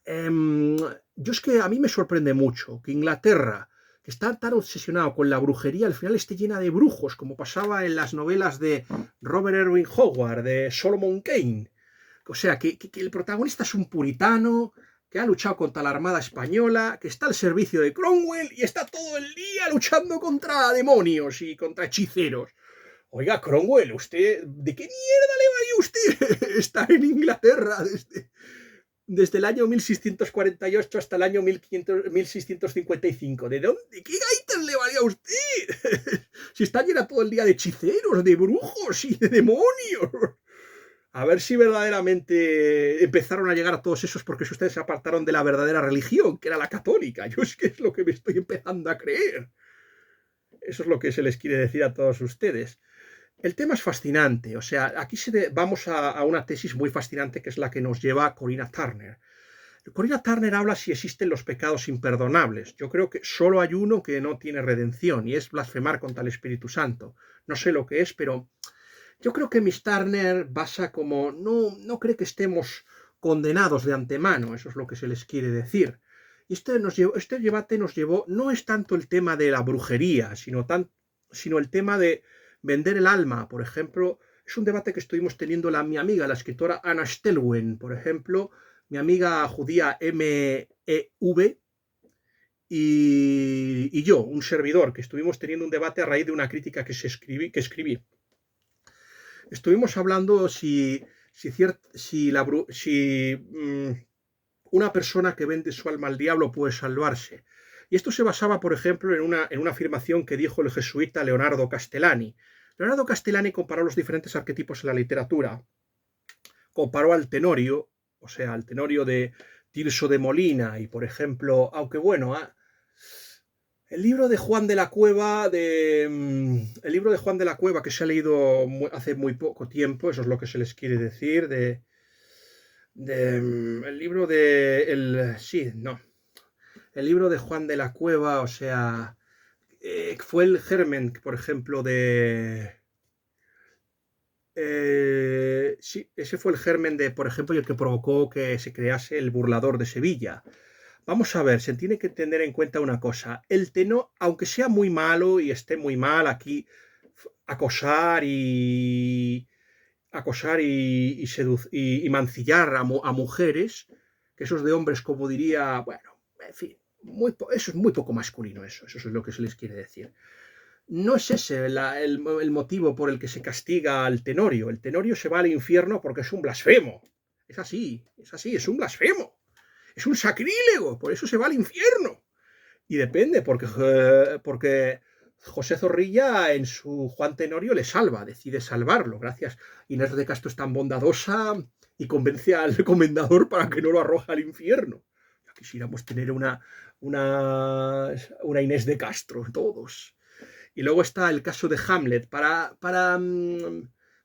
yo es que a mí me sorprende mucho que Inglaterra, que está tan obsesionado con la brujería, al final esté llena de brujos, como pasaba en las novelas de Robert Erwin Howard, de Solomon Kane. O sea, que el protagonista es un puritano que ha luchado contra la Armada Española, que está al servicio de Cromwell y está todo el día luchando contra demonios y contra hechiceros. Oiga, Cromwell, ¿usted de qué mierda le va a usted estar en Inglaterra? desde el año 1648 hasta el año 1655. ¿De dónde? ¿Qué gaitas le valía a usted? Si está llena todo el día de hechiceros, de brujos y de demonios. A ver si verdaderamente empezaron a llegar a todos esos porque ustedes se apartaron de la verdadera religión, que era la católica. Yo es que es lo que me estoy empezando a creer. Eso es lo que se les quiere decir a todos ustedes. El tema es fascinante, o sea, aquí vamos a una tesis muy fascinante que es la que nos lleva a Corina Turner. Corina Turner habla si existen los pecados imperdonables. Yo creo que solo hay uno que no tiene redención y es blasfemar contra el Espíritu Santo. No sé lo que es, pero yo creo que Miss Turner basa como no cree que estemos condenados de antemano, eso es lo que se les quiere decir. Y este debate nos llevó, no es tanto el tema de la brujería, sino el tema de vender el alma, por ejemplo. Es un debate que estuvimos teniendo mi amiga, la escritora Anna Stellwen, por ejemplo, mi amiga judía MEV y yo, un servidor, que estuvimos teniendo un debate a raíz de una crítica que escribí. Estuvimos hablando si una persona que vende su alma al diablo puede salvarse. Y esto se basaba, por ejemplo, en una afirmación que dijo el jesuita Leonardo Castellani. Leonardo Castellani comparó los diferentes arquetipos en la literatura. Comparó al Tenorio, o sea, al Tenorio de Tirso de Molina, y por ejemplo, aunque bueno, el libro de Juan de la Cueva, que se ha leído hace muy poco tiempo, eso es lo que se les quiere decir, el libro el libro de Juan de la Cueva, o sea, fue el germen, por ejemplo, sí, ese fue el germen por ejemplo, el que provocó que se crease el Burlador de Sevilla. Vamos a ver, se tiene que tener en cuenta una cosa. El tenor, aunque sea muy malo y esté muy mal aquí, acosar y mancillar a mujeres, que eso es de hombres, como diría, bueno, en fin, eso es muy poco masculino, eso es lo que se les quiere decir. No es ese el motivo por el que se castiga al Tenorio. El Tenorio se va al infierno porque es un blasfemo. Es así, es un blasfemo. Es un sacrílego, por eso se va al infierno. Y depende, porque José Zorrilla en su Juan Tenorio le decide salvarlo. Gracias. Inés de Castro es tan bondadosa y convence al comendador para que no lo arroje al infierno. Ya quisiéramos tener una Inés de Castro, todos. Y luego está el caso de Hamlet. Para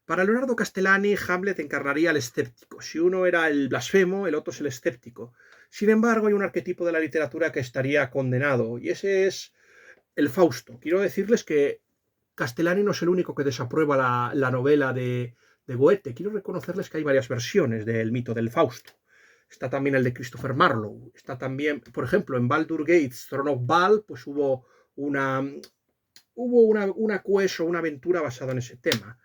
Leonardo Castellani, Hamlet encarnaría al escéptico. Si uno era el blasfemo, el otro es el escéptico. Sin embargo, hay un arquetipo de la literatura que estaría condenado, y ese es el Fausto. Quiero decirles que Castellani no es el único que desaprueba la novela de Goethe. Quiero reconocerles que hay varias versiones del mito del Fausto. Está también el de Christopher Marlowe. Está también, por ejemplo, en Baldur Gates, Throne of Baal, pues hubo una quest o una aventura basada en ese tema.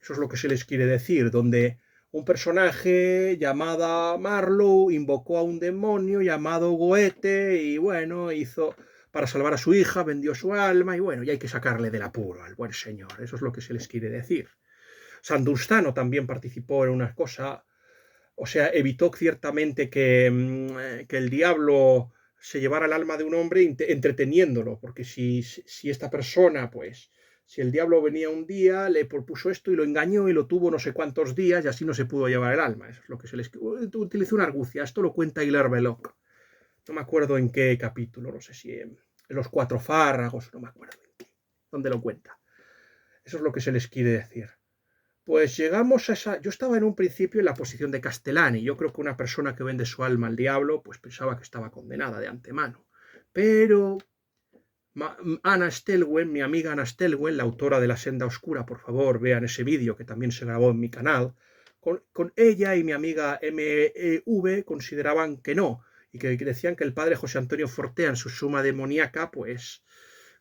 Eso es lo que se les quiere decir, donde un personaje llamado Marlowe invocó a un demonio llamado Goethe y bueno, hizo para salvar a su hija, vendió su alma y bueno, y hay que sacarle del apuro al buen señor. Eso es lo que se les quiere decir. Sandustano también participó en una cosa, o sea, evitó ciertamente que el diablo se llevara el alma de un hombre entreteniéndolo, porque si esta persona, pues, si el diablo venía un día, le propuso esto y lo engañó y lo tuvo no sé cuántos días y así no se pudo llevar el alma. Eso es lo que se les... Utilizó una argucia, esto lo cuenta Hilaire Belloc. No me acuerdo en qué capítulo, no sé si en Los Cuatro Fárragos, no me acuerdo en qué, dónde lo cuenta. Eso es lo que se les quiere decir. Pues llegamos a esa... Yo estaba en un principio en la posición de Castellani. Yo creo que una persona que vende su alma al diablo, pues pensaba que estaba condenada de antemano. Pero Anna Stellwen, mi amiga Anna Stellwen, la autora de La Senda Oscura, por favor, vean ese vídeo que también se grabó en mi canal, con ella y mi amiga MEV consideraban que no, y que decían que el padre José Antonio Fortea en su Suma Demoníaca, pues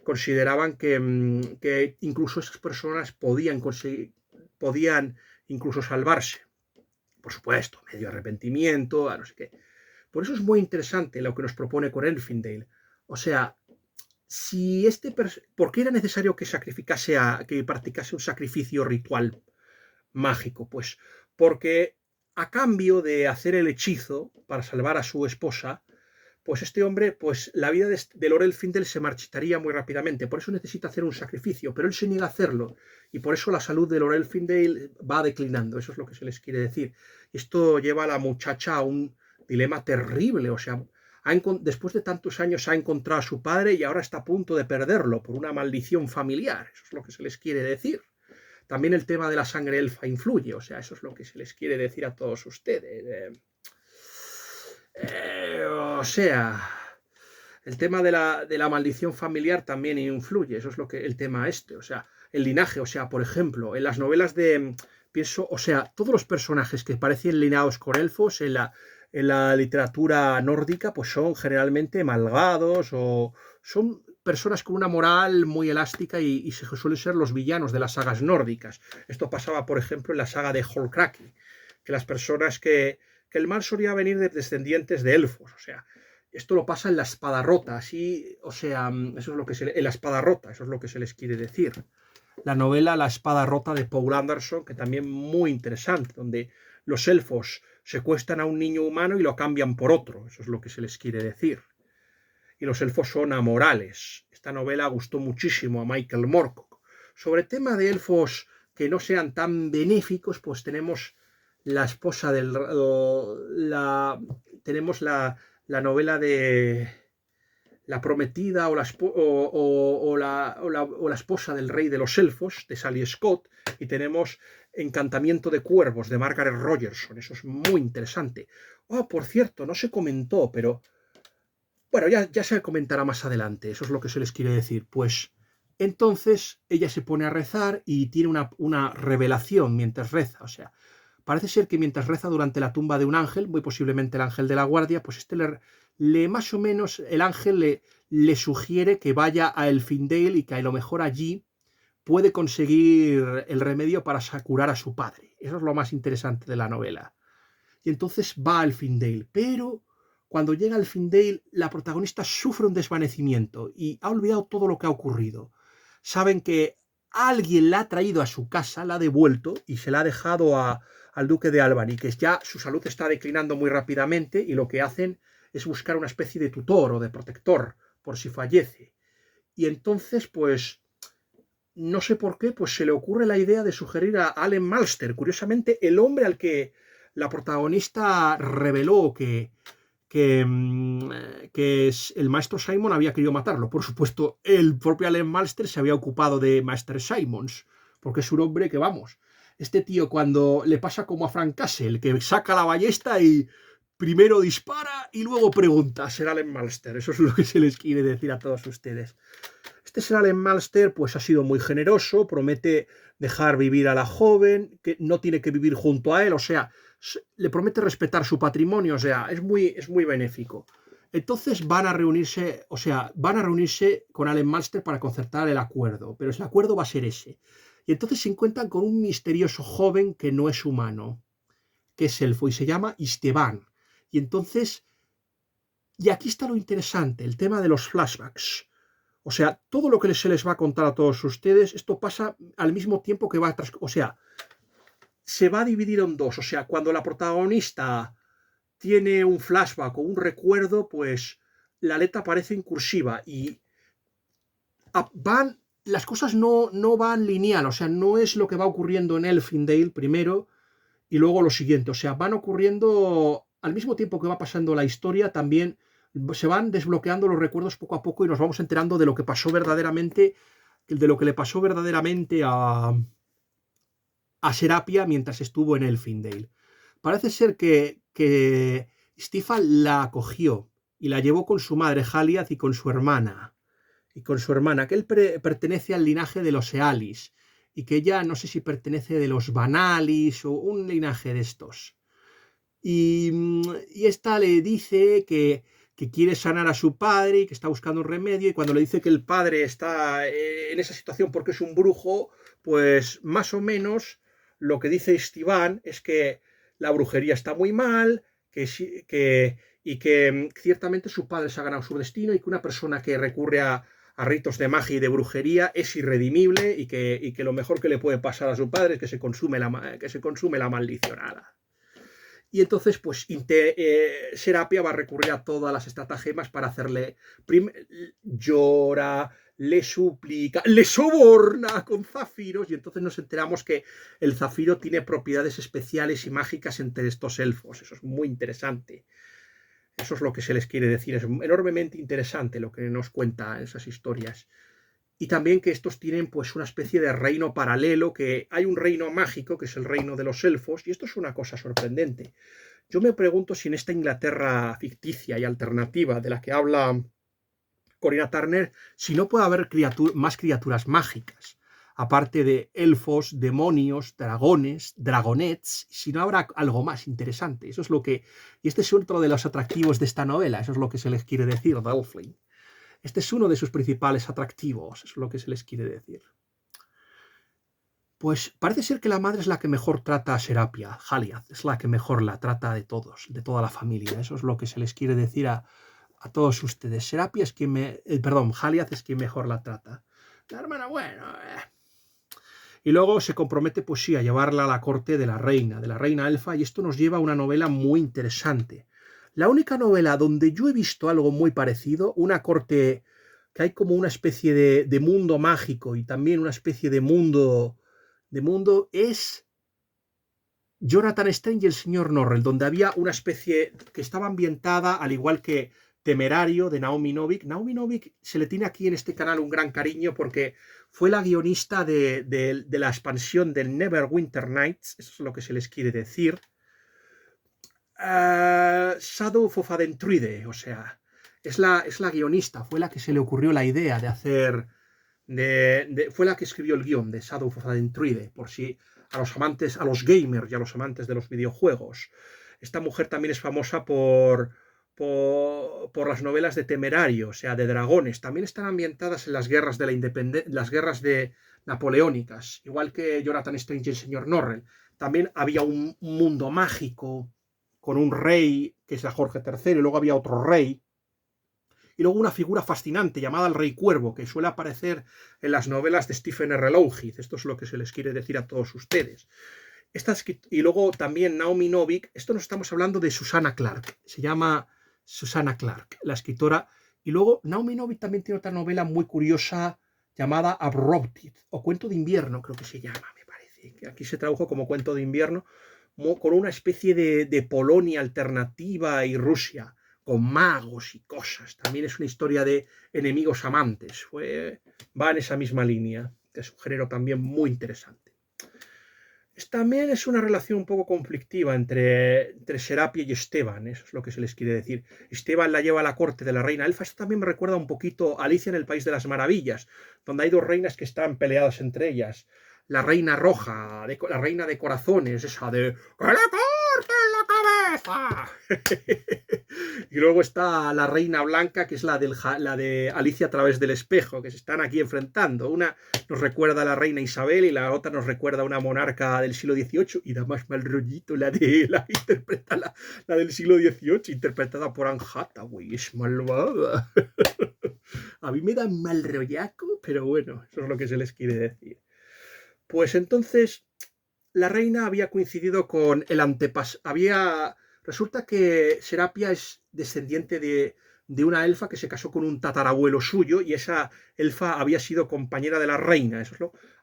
consideraban que incluso esas personas podían incluso salvarse. Por supuesto, medio arrepentimiento, a no sé qué. Por eso es muy interesante lo que nos propone Corenfindale. O sea, ¿por qué era necesario que que practicase un sacrificio ritual mágico? Pues porque a cambio de hacer el hechizo para salvar a su esposa, pues este hombre, pues la vida de Lorel Findel se marchitaría muy rápidamente. Por eso necesita hacer un sacrificio, pero él se niega a hacerlo. Y por eso la salud de Lorel Findel va declinando. Eso es lo que se les quiere decir. Y esto lleva a la muchacha a un dilema terrible. O sea, después de tantos años ha encontrado a su padre y ahora está a punto de perderlo por una maldición familiar. Eso es lo que se les quiere decir. También el tema de la sangre elfa influye. O sea, eso es lo que se les quiere decir a todos ustedes. O sea, el tema de la maldición familiar también influye, eso es lo que el tema este, o sea, el linaje, o sea, por ejemplo, en las novelas pienso, o sea, todos los personajes que parecen lineados con elfos en la literatura nórdica, pues son generalmente malvados o son personas con una moral muy elástica y suelen ser los villanos de las sagas nórdicas. Esto pasaba, por ejemplo, en la saga de Holkraki, que las personas que el mal solía venir de descendientes de elfos, o sea, esto lo pasa en la espada rota, así, o sea, eso es lo que en la espada rota, eso es lo que se les quiere decir. La novela La espada rota de Poul Anderson, que también muy interesante, donde los elfos secuestran a un niño humano y lo cambian por otro, eso es lo que se les quiere decir. Y los elfos son amorales. Esta novela gustó muchísimo a Michael Moorcock. Sobre el tema de elfos que no sean tan benéficos, pues tenemos la esposa tenemos la novela de La prometida o la esposa del rey de los elfos, de Sally Scott, y tenemos Encantamiento de cuervos, de Margaret Rogerson. Eso es muy interesante. Oh, por cierto, no se comentó, pero bueno, ya se comentará más adelante. Eso es lo que se les quiere decir. Pues entonces ella se pone a rezar y tiene una revelación mientras reza, o sea, parece ser que mientras reza durante la tumba de un ángel, muy posiblemente el ángel de la guardia, pues más o menos el ángel le sugiere que vaya a Elfindale y que a lo mejor allí puede conseguir el remedio para curar a su padre. Eso es lo más interesante de la novela. Y entonces va a Elfindale, pero cuando llega a Elfindale la protagonista sufre un desvanecimiento y ha olvidado todo lo que ha ocurrido. Saben que alguien la ha traído a su casa, la ha devuelto y se la ha dejado al duque de Albany, que ya su salud está declinando muy rápidamente y lo que hacen es buscar una especie de tutor o de protector por si fallece. Y entonces, pues, no sé por qué, pues se le ocurre la idea de sugerir a Allen Malster, curiosamente el hombre al que la protagonista reveló que el maestro Simon había querido matarlo. Por supuesto, el propio Allen Malster se había ocupado de Master Simons, porque es un hombre que, vamos, este tío cuando le pasa como a Frank Castle, que saca la ballesta y primero dispara y luego pregunta, Sir Allen Malster. Eso es lo que se les quiere decir a todos ustedes. Este Sir Allen Malster pues ha sido muy generoso, promete dejar vivir a la joven, que no tiene que vivir junto a él, o sea, le promete respetar su patrimonio, o sea, es muy benéfico. Entonces van a reunirse con Allen Malster para concertar el acuerdo, pero el acuerdo va a ser ese. Y entonces se encuentran con un misterioso joven que no es humano, que es elfo y se llama Istvan. Y entonces, y aquí está lo interesante, el tema de los flashbacks. O sea, todo lo que se les va a contar a todos ustedes, esto pasa al mismo tiempo que va a o sea, se va a dividir en dos. O sea, cuando la protagonista tiene un flashback o un recuerdo, pues la letra aparece en cursiva y las cosas no van lineal, o sea, no es lo que va ocurriendo en Elfindale primero y luego lo siguiente. O sea, van ocurriendo al mismo tiempo que va pasando la historia, también se van desbloqueando los recuerdos poco a poco y nos vamos enterando de lo que pasó verdaderamente, de lo que le pasó verdaderamente a Serapia mientras estuvo en Elfindale. Parece ser que Stefan la acogió y la llevó con su madre Haliath y con su hermana, que él pertenece al linaje de los Ealis y que ella no sé si pertenece de los Vanalis o un linaje de estos. Y esta le dice que quiere sanar a su padre y que está buscando un remedio, y cuando le dice que el padre está en esa situación porque es un brujo, pues más o menos lo que dice Istvan es que la brujería está muy mal, y que ciertamente su padre se ha ganado su destino y que una persona que recurre a ritos de magia y de brujería es irredimible y que lo mejor que le puede pasar a su padre es que se consume la maldicionada. Y entonces, pues, Serapia va a recurrir a todas las estratagemas para hacerle... llora, le suplica, le soborna con zafiros, y entonces nos enteramos que el zafiro tiene propiedades especiales y mágicas entre estos elfos. Eso es muy interesante. Eso es lo que se les quiere decir. Es enormemente interesante lo que nos cuenta esas historias. Y también que estos tienen pues una especie de reino paralelo, que hay un reino mágico, que es el reino de los elfos, y esto es una cosa sorprendente. Yo me pregunto si en esta Inglaterra ficticia y alternativa de la que habla Corinna Turner, si no puede haber más criaturas mágicas, aparte de elfos, demonios, dragones, dragonets, si no habrá algo más interesante. Eso es lo que... Y este es otro de los atractivos de esta novela, eso es lo que se les quiere decir, de Elfling. Este es uno de sus principales atractivos, eso es lo que se les quiere decir. Pues parece ser que la madre es la que mejor trata a Serapia, Haliath, es la que mejor la trata de todos, de toda la familia. Eso es lo que se les quiere decir a todos ustedes. Serapia es quien Haliath es quien mejor la trata. La hermana, bueno... Y luego se compromete, pues sí, a llevarla a la corte de la reina elfa, y esto nos lleva a una novela muy interesante. La única novela donde yo he visto algo muy parecido, una corte que hay como una especie de mundo mágico y también una especie de mundo, es Jonathan Strange y el señor Norrell, donde había una especie que estaba ambientada al igual que Temerario de Naomi Novik. Naomi Novik se le tiene aquí en este canal un gran cariño porque fue la guionista de la expansión del Neverwinter Nights, eso es lo que se les quiere decir. Shadow of Adentruide, o sea, es la guionista, fue la que se le ocurrió la idea de hacer, fue la que escribió el guión de Shadow of Adentruide, por si a los amantes, a los gamers y a los amantes de los videojuegos. Esta mujer también es famosa por las novelas de Temerario, o sea, de dragones. También están ambientadas en las guerras de la independencia, las guerras napoleónicas, igual que Jonathan Strange y el señor Norrell. También había un mundo mágico con un rey, que es la Jorge III, y luego había otro rey, y luego una figura fascinante llamada el Rey Cuervo, que suele aparecer en las novelas de Stephen R. Longheath. Esto es lo que se les quiere decir a todos ustedes. Y luego también Naomi Novik, esto nos estamos hablando de Susanna Clarke, se llama Susanna Clarke, la escritora, y luego Naomi Novik también tiene otra novela muy curiosa llamada Abrupted, o Cuento de invierno, creo que se llama, me parece, que aquí se tradujo como Cuento de invierno, con una especie de Polonia alternativa y Rusia, con magos y cosas. También es una historia de enemigos amantes, va en esa misma línea, que es un género también muy interesante. También es una relación un poco conflictiva entre Serapia y Esteban, eso es lo que se les quiere decir. Esteban la lleva a la corte de la reina elfa. Esto también me recuerda un poquito a Alicia en el País de las Maravillas, donde hay dos reinas que están peleadas entre ellas. La reina roja, la reina de corazones, esa de ¡que le corten la cabeza! Y luego está la reina blanca, que es la de Alicia a través del espejo, que se están aquí enfrentando. Una nos recuerda a la reina Isabel y la otra nos recuerda a una monarca del siglo XVIII, y da más mal rollito la del siglo XVIII, interpretada por Anne Hathaway. Es malvada. A mí me da mal rollaco, pero bueno, eso es lo que se les quiere decir. Pues entonces la reina había coincidido con el antepasado. Resulta que Serapia es descendiente de una elfa que se casó con un tatarabuelo suyo, y esa elfa había sido compañera de la reina.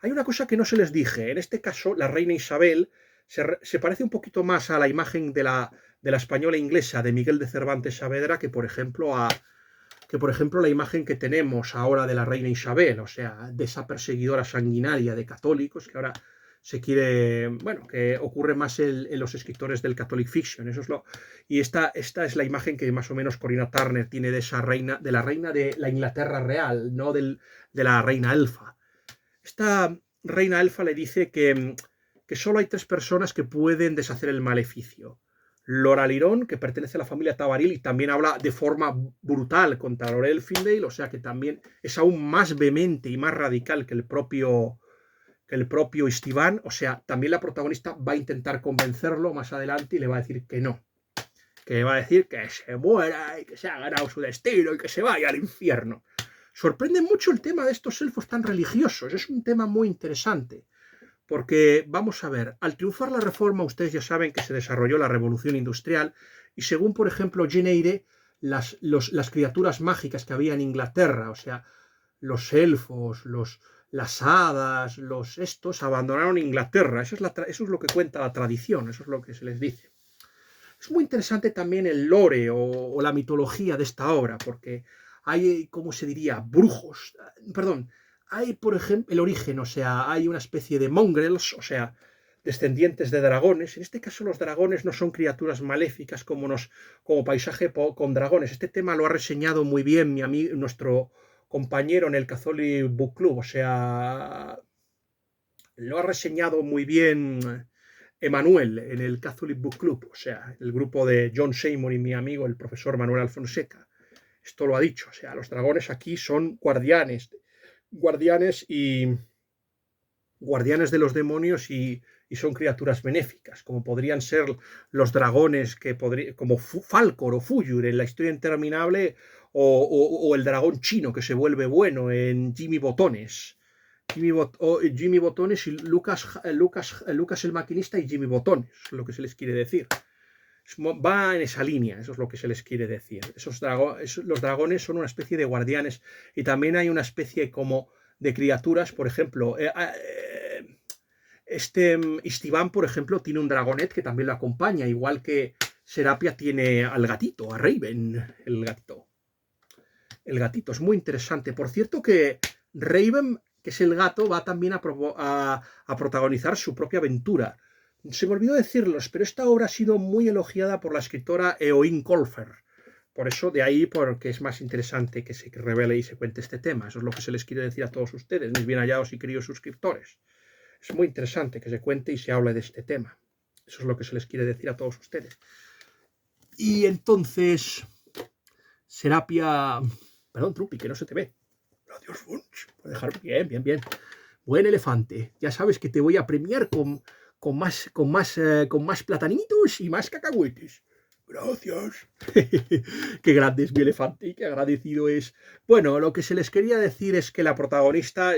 Hay una cosa que no se les dije. En este caso, la reina Isabel se parece un poquito más a la imagen de la española inglesa de Miguel de Cervantes Saavedra que, por ejemplo, la imagen que tenemos ahora de la reina Isabel, o sea, de esa perseguidora sanguinaria de católicos que ahora se quiere, bueno, que ocurre más en los escritores del Catholic Fiction. Y esta es la imagen que más o menos Corinna Turner tiene de esa reina, de la reina de la Inglaterra real, no de la reina elfa. Esta reina elfa le dice que solo hay 3 personas que pueden deshacer el maleficio. Loralirón, que pertenece a la familia Tabaril y también habla de forma brutal contra Lorel Findale, o sea que también es aún más vehemente y más radical que el propio Esteban. O sea, también la protagonista va a intentar convencerlo más adelante y le va a decir que no, que va a decir que se muera y que se ha ganado su destino y que se vaya al infierno. Sorprende mucho el tema de estos elfos tan religiosos, es un tema muy interesante, Porque, vamos a ver, al triunfar la reforma, ustedes ya saben que se desarrolló la revolución industrial y según, por ejemplo, Jane Eyre, las criaturas mágicas que había en Inglaterra, o sea, los elfos, las hadas, los estos, abandonaron Inglaterra. Eso es lo que cuenta la tradición, eso es lo que se les dice. Es muy interesante también el lore o la mitología de esta obra, porque hay, ¿cómo se diría? Brujos. Perdón, hay, por ejemplo, el origen, o sea, hay una especie de mongrels, o sea, descendientes de dragones. En este caso, los dragones no son criaturas maléficas como paisaje con dragones. Este tema lo ha reseñado muy bien mi amigo, nuestro compañero en el Catholic Book Club, o sea, lo ha reseñado muy bien Emanuel en el Catholic Book Club, o sea, el grupo de John Seymour y mi amigo el profesor Manuel Alfonseca. Esto lo ha dicho, o sea, los dragones aquí son guardianes de los demonios y son criaturas benéficas, como podrían ser los dragones como Falcor o Fuyur en la historia interminable, o el dragón chino que se vuelve bueno en Jimmy Botones. Jimmy Botones y Lucas el maquinista y Jimmy Botones, es lo que se les quiere decir. Va en esa línea, eso es lo que se les quiere decir. Los dragones son una especie de guardianes y también hay una especie como de criaturas, por ejemplo, Istvan, por ejemplo, tiene un dragonet que también lo acompaña, igual que Serapia tiene al gatito, a Raven, el gatito. El gatito es muy interesante. Por cierto que Raven, que es el gato, va también a protagonizar su propia aventura. Se me olvidó decirlos, pero esta obra ha sido muy elogiada por la escritora Eoin Colfer. Por eso, de ahí, porque es más interesante que se revele y se cuente este tema. Eso es lo que se les quiere decir a todos ustedes, mis bien hallados y queridos suscriptores. Es muy interesante que se cuente y se hable de este tema. Eso es lo que se les quiere decir a todos ustedes. Y entonces, Serapia... Perdón, Trupi, que no se te ve. Adiós, Funch. Bien. Buen elefante. Ya sabes que te voy a premiar con más platanitos y más cacahuetes. Gracias. Qué grande es mi elefante y qué agradecido es. Bueno, lo que se les quería decir es que la protagonista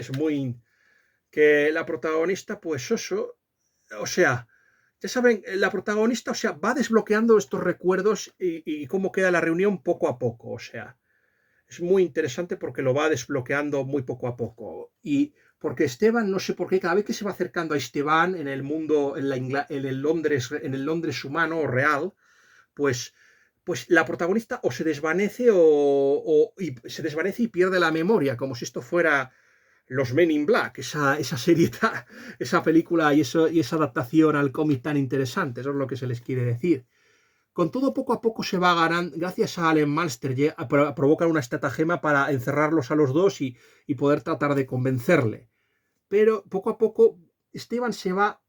pues eso, o sea, ya saben, la protagonista, o sea, va desbloqueando estos recuerdos y cómo queda la reunión poco a poco, o sea, es muy interesante porque lo va desbloqueando muy poco a poco. Y porque Esteban, no sé por qué, cada vez que se va acercando a Esteban en el mundo, en el Londres humano o real, pues la protagonista o se desvanece y se desvanece y pierde la memoria, como si esto fuera los Men in Black, esa serie, esa película y esa adaptación al cómic tan interesante. Eso es lo que se les quiere decir. Con todo, poco a poco se va ganando, gracias a Allen Malster, provocan una estratagema para encerrarlos a los dos y poder tratar de convencerle. Pero poco a poco, Esteban se va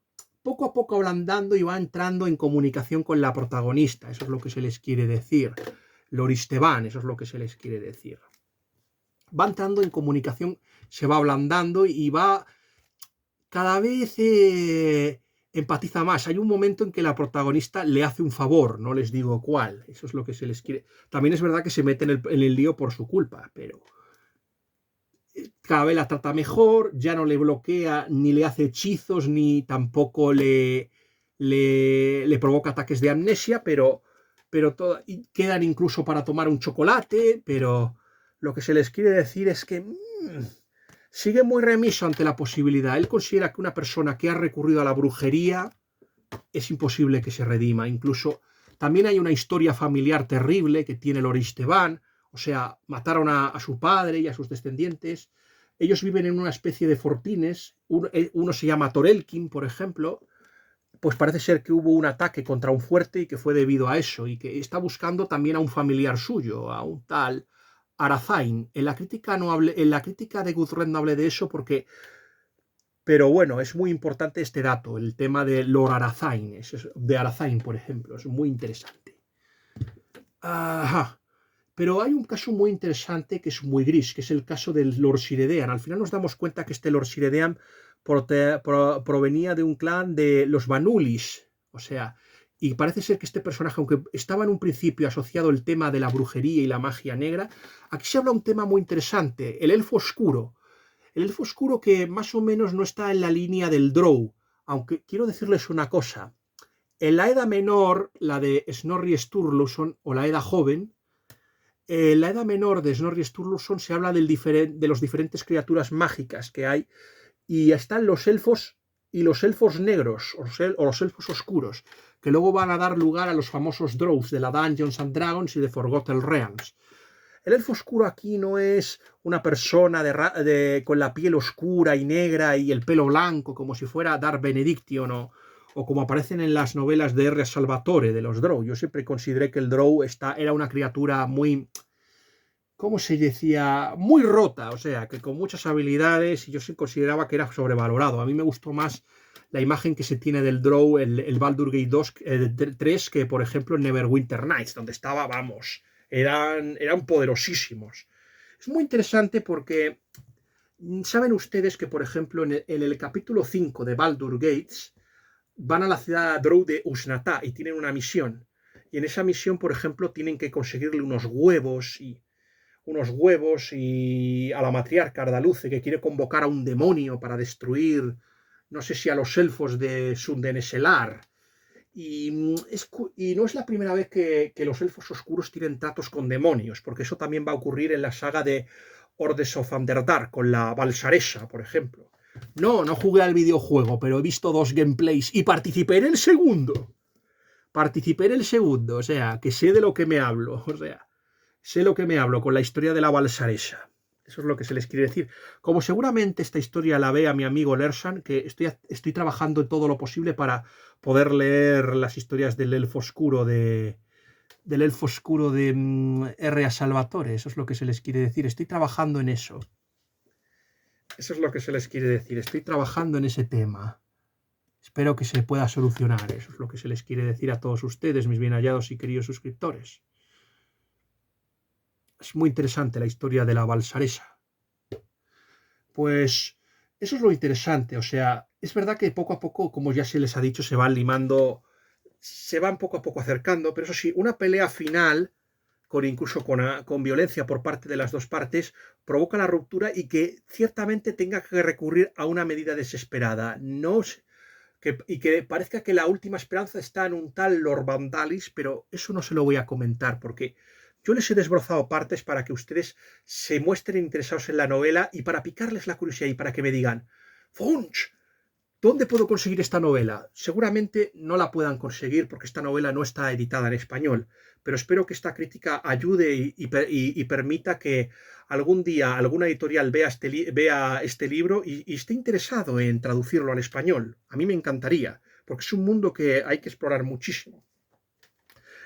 poco a poco ablandando y va entrando en comunicación con la protagonista. Eso es lo que se les quiere decir. Loristeban, eso es lo que se les quiere decir. Va entrando en comunicación, se va ablandando y va cada vez empatiza más. Hay un momento en que la protagonista le hace un favor, no les digo cuál. Eso es lo que se les quiere. También es verdad que se mete en el lío por su culpa, pero cada vez la trata mejor, ya no le bloquea, ni le hace hechizos, ni tampoco le provoca ataques de amnesia, pero quedan incluso para tomar un chocolate, pero lo que se les quiere decir es que sigue muy remiso ante la posibilidad. Él considera que una persona que ha recurrido a la brujería es imposible que se redima. Incluso también hay una historia familiar terrible que tiene Loristeban, o sea, mataron a su padre y a sus descendientes. Ellos viven en una especie de fortines. Uno se llama Torelkin, por ejemplo. Pues parece ser que hubo un ataque contra un fuerte y que fue debido a eso, y que está buscando también a un familiar suyo, a un tal Arazain. En la crítica de Gudrun no hablé de eso pero bueno, es muy importante este dato, el tema de Lord Arazain, de Arazain, por ejemplo, es muy interesante. Ajá. Pero hay un caso muy interesante que es muy gris, que es el caso del Lord Siredean. Al final nos damos cuenta que este Lord Siredean provenía de un clan de los Vanulis, o sea, y parece ser que este personaje, aunque estaba en un principio asociado al tema de la brujería y la magia negra, aquí se habla un tema muy interesante, el elfo oscuro. El elfo oscuro que más o menos no está en la línea del Drow, aunque quiero decirles una cosa. En la Edad Menor, la de Snorri Sturluson, o la Edad Joven, en la Edad Menor de Snorri Sturluson se habla de los diferentes criaturas mágicas que hay, y están los elfos y los elfos negros, o los elfos oscuros, que luego van a dar lugar a los famosos Drows de la Dungeons and Dragons y de Forgotten Realms. El elfo oscuro aquí no es una persona con la piel oscura y negra y el pelo blanco, como si fuera Darth Benediction o como aparecen en las novelas de R. Salvatore, de los Drow. Yo siempre consideré que el Drow era una criatura muy, ¿cómo se decía? Muy rota, o sea, que con muchas habilidades, y yo sí consideraba que era sobrevalorado. A mí me gustó más la imagen que se tiene del Drow, el Baldur's Gate 2, 3, que por ejemplo en Neverwinter Nights, donde estaba, vamos, eran poderosísimos. Es muy interesante porque saben ustedes que, por ejemplo, en el capítulo 5 de Baldur's Gates van a la ciudad Drow de Usnatá y tienen una misión. Y en esa misión, por ejemplo, tienen que conseguirle unos huevos a la matriarca Ardaluce, que quiere convocar a un demonio para destruir, no sé si a los elfos de Sundeneselar. Y no es la primera vez que los elfos oscuros tienen tratos con demonios, porque eso también va a ocurrir en la saga de Hordes of Underdark, con la Balsaresa, por ejemplo. No jugué al videojuego, pero he visto 2 gameplays y participé en el segundo. O sea, que sé de lo que me hablo, o sea, sé lo que me hablo con la historia de la Balsaresa. Eso es lo que se les quiere decir. Como seguramente esta historia la vea mi amigo Lersan, que estoy trabajando en todo lo posible para poder leer las historias del elfo oscuro de R.A. Salvatore. Eso es lo que se les quiere decir. Estoy trabajando en eso. Eso es lo que se les quiere decir. Estoy trabajando en ese tema. Espero que se pueda solucionar. Eso es lo que se les quiere decir a todos ustedes, mis bien hallados y queridos suscriptores. Es muy interesante la historia de la Balsaresa. Pues eso es lo interesante. O sea, es verdad que poco a poco, como ya se les ha dicho, se van limando, se van poco a poco acercando, pero eso sí, una pelea final, incluso con violencia por parte de las dos partes, provoca la ruptura y que ciertamente tenga que recurrir a una medida desesperada. Y que parezca que la última esperanza está en un tal Lord Vandalis, pero eso no se lo voy a comentar porque yo les he desbrozado partes para que ustedes se muestren interesados en la novela y para picarles la curiosidad y para que me digan, Funch, ¿dónde puedo conseguir esta novela? Seguramente no la puedan conseguir porque esta novela no está editada en español, pero espero que esta crítica ayude y permita que algún día alguna editorial vea este libro y esté interesado en traducirlo al español. A mí me encantaría, porque es un mundo que hay que explorar muchísimo.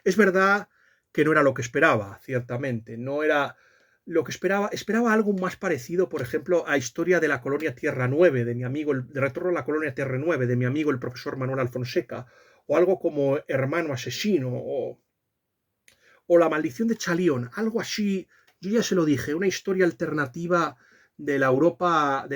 Es verdad que no era lo que esperaba, ciertamente. No era lo que esperaba. Esperaba algo más parecido, por ejemplo, a Historia de la Colonia Tierra 9, de mi amigo, el Retorno a la Colonia Tierra 9, de mi amigo el profesor Manuel Alfonseca, o algo como Hermano Asesino, o La Maldición de Chalión, algo así. Yo ya se lo dije, una historia alternativa de la Europa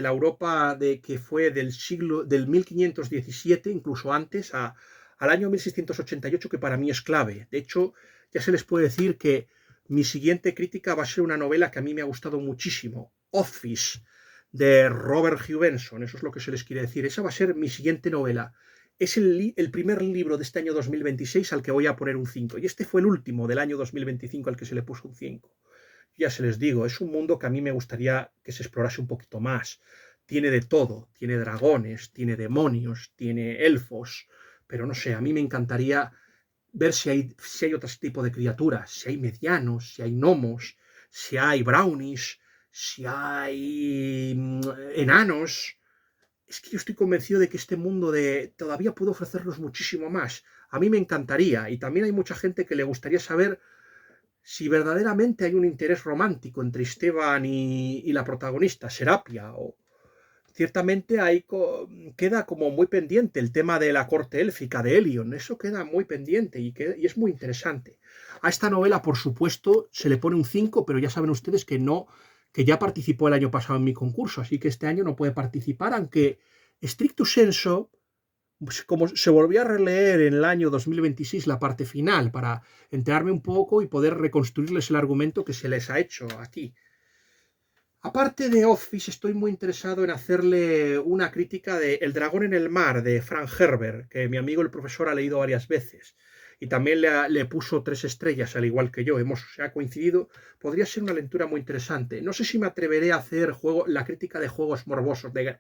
que fue del 1517, incluso antes, al año 1688, que para mí es clave. De hecho, ya se les puede decir que mi siguiente crítica va a ser una novela que a mí me ha gustado muchísimo, Office, de Robert Hugh Benson. Eso es lo que se les quiere decir. Esa va a ser mi siguiente novela. Es el primer libro de este año 2026 al que voy a poner un 5. Y este fue el último del año 2025 al que se le puso un 5. Ya se les digo, es un mundo que a mí me gustaría que se explorase un poquito más. Tiene de todo, tiene dragones, tiene demonios, tiene elfos, pero no sé, a mí me encantaría ver si hay otro tipo de criaturas, si hay medianos, si hay gnomos, si hay brownies, si hay enanos. Es que yo estoy convencido de que este mundo todavía puede ofrecernos muchísimo más. A mí me encantaría, y también hay mucha gente que le gustaría saber si verdaderamente hay un interés romántico entre Esteban y la protagonista, Serapia, o ciertamente queda como muy pendiente el tema de la corte élfica de Helion, eso queda muy pendiente y es muy interesante. A esta novela, por supuesto, se le pone un 5, pero ya saben ustedes que ya participó el año pasado en mi concurso, así que este año no puede participar, aunque stricto sensu, como se volvió a releer en el año 2026 la parte final para enterarme un poco y poder reconstruirles el argumento que se les ha hecho aquí. Aparte de Office, estoy muy interesado en hacerle una crítica de El dragón en el mar, de Frank Herbert, que mi amigo el profesor ha leído varias veces. Y también le puso 3 estrellas, al igual que yo. Se ha coincidido. Podría ser una lectura muy interesante. No sé si me atreveré a hacer la crítica de Juegos Morbosos de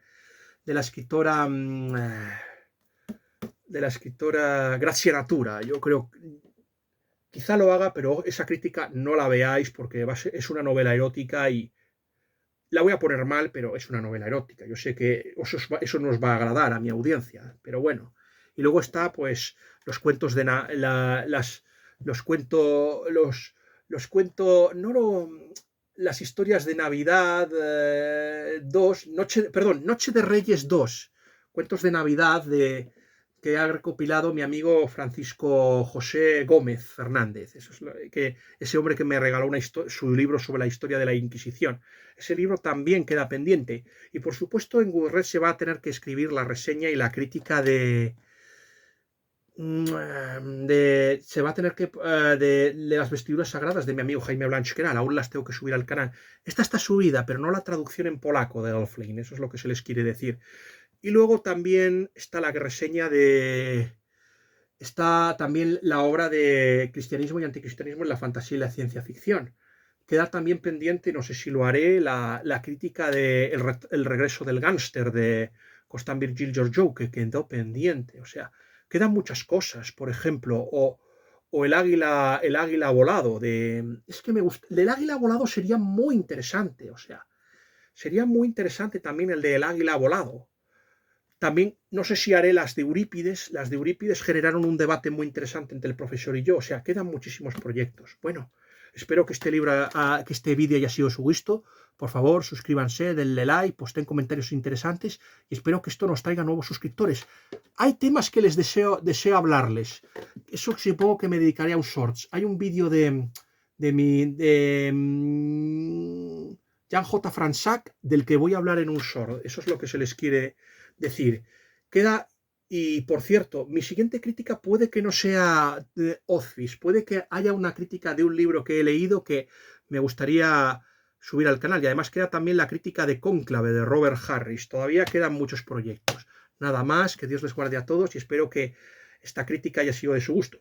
la escritora Grazia Natura. Yo creo quizá lo haga, pero esa crítica no la veáis porque es una novela erótica y la voy a poner mal, pero es una novela erótica. Yo sé que eso nos va a agradar a mi audiencia, pero bueno. Y luego está, pues, los cuentos de los cuentos, no las historias de Navidad 2, Noche de Reyes 2, cuentos de Navidad que ha recopilado mi amigo Francisco José Gómez Fernández. Ese hombre que me regaló su libro sobre la historia de la Inquisición. Ese libro también queda pendiente. Y por supuesto en Google Red se va a tener que escribir la reseña y la crítica se va a tener que de las vestiduras sagradas de mi amigo Jaime Blanchqueral. Aún las tengo que subir al canal. Esta está subida, pero no la traducción en polaco de Elfling. Eso es lo que se les quiere decir. Y luego también está la reseña está también la obra de Cristianismo y Anticristianismo en la fantasía y la ciencia ficción. Queda también pendiente, no sé si lo haré, la crítica de el regreso del gángster de Constant Virgil Georgiou, que quedó pendiente. O sea, quedan muchas cosas, por ejemplo, o el águila volado. Es que me gusta. El águila volado sería muy interesante, o sea, sería muy interesante también el del águila volado. También, no sé si haré las de Eurípides. Las de Eurípides generaron un debate muy interesante entre el profesor y yo. O sea, quedan muchísimos proyectos. Bueno, espero que que este vídeo haya sido de su gusto. Por favor, suscríbanse, denle like, posten comentarios interesantes y espero que esto nos traiga nuevos suscriptores. Hay temas que les deseo hablarles. Eso supongo que me dedicaré a un shorts. Hay un vídeo de Jan J. Fransac del que voy a hablar en un short. Eso es lo que se les quiere decir. Y por cierto, mi siguiente crítica puede que no sea de Office, puede que haya una crítica de un libro que he leído que me gustaría subir al canal. Y además queda también la crítica de Cónclave de Robert Harris. Todavía quedan muchos proyectos. Nada más, que Dios les guarde a todos y espero que esta crítica haya sido de su gusto.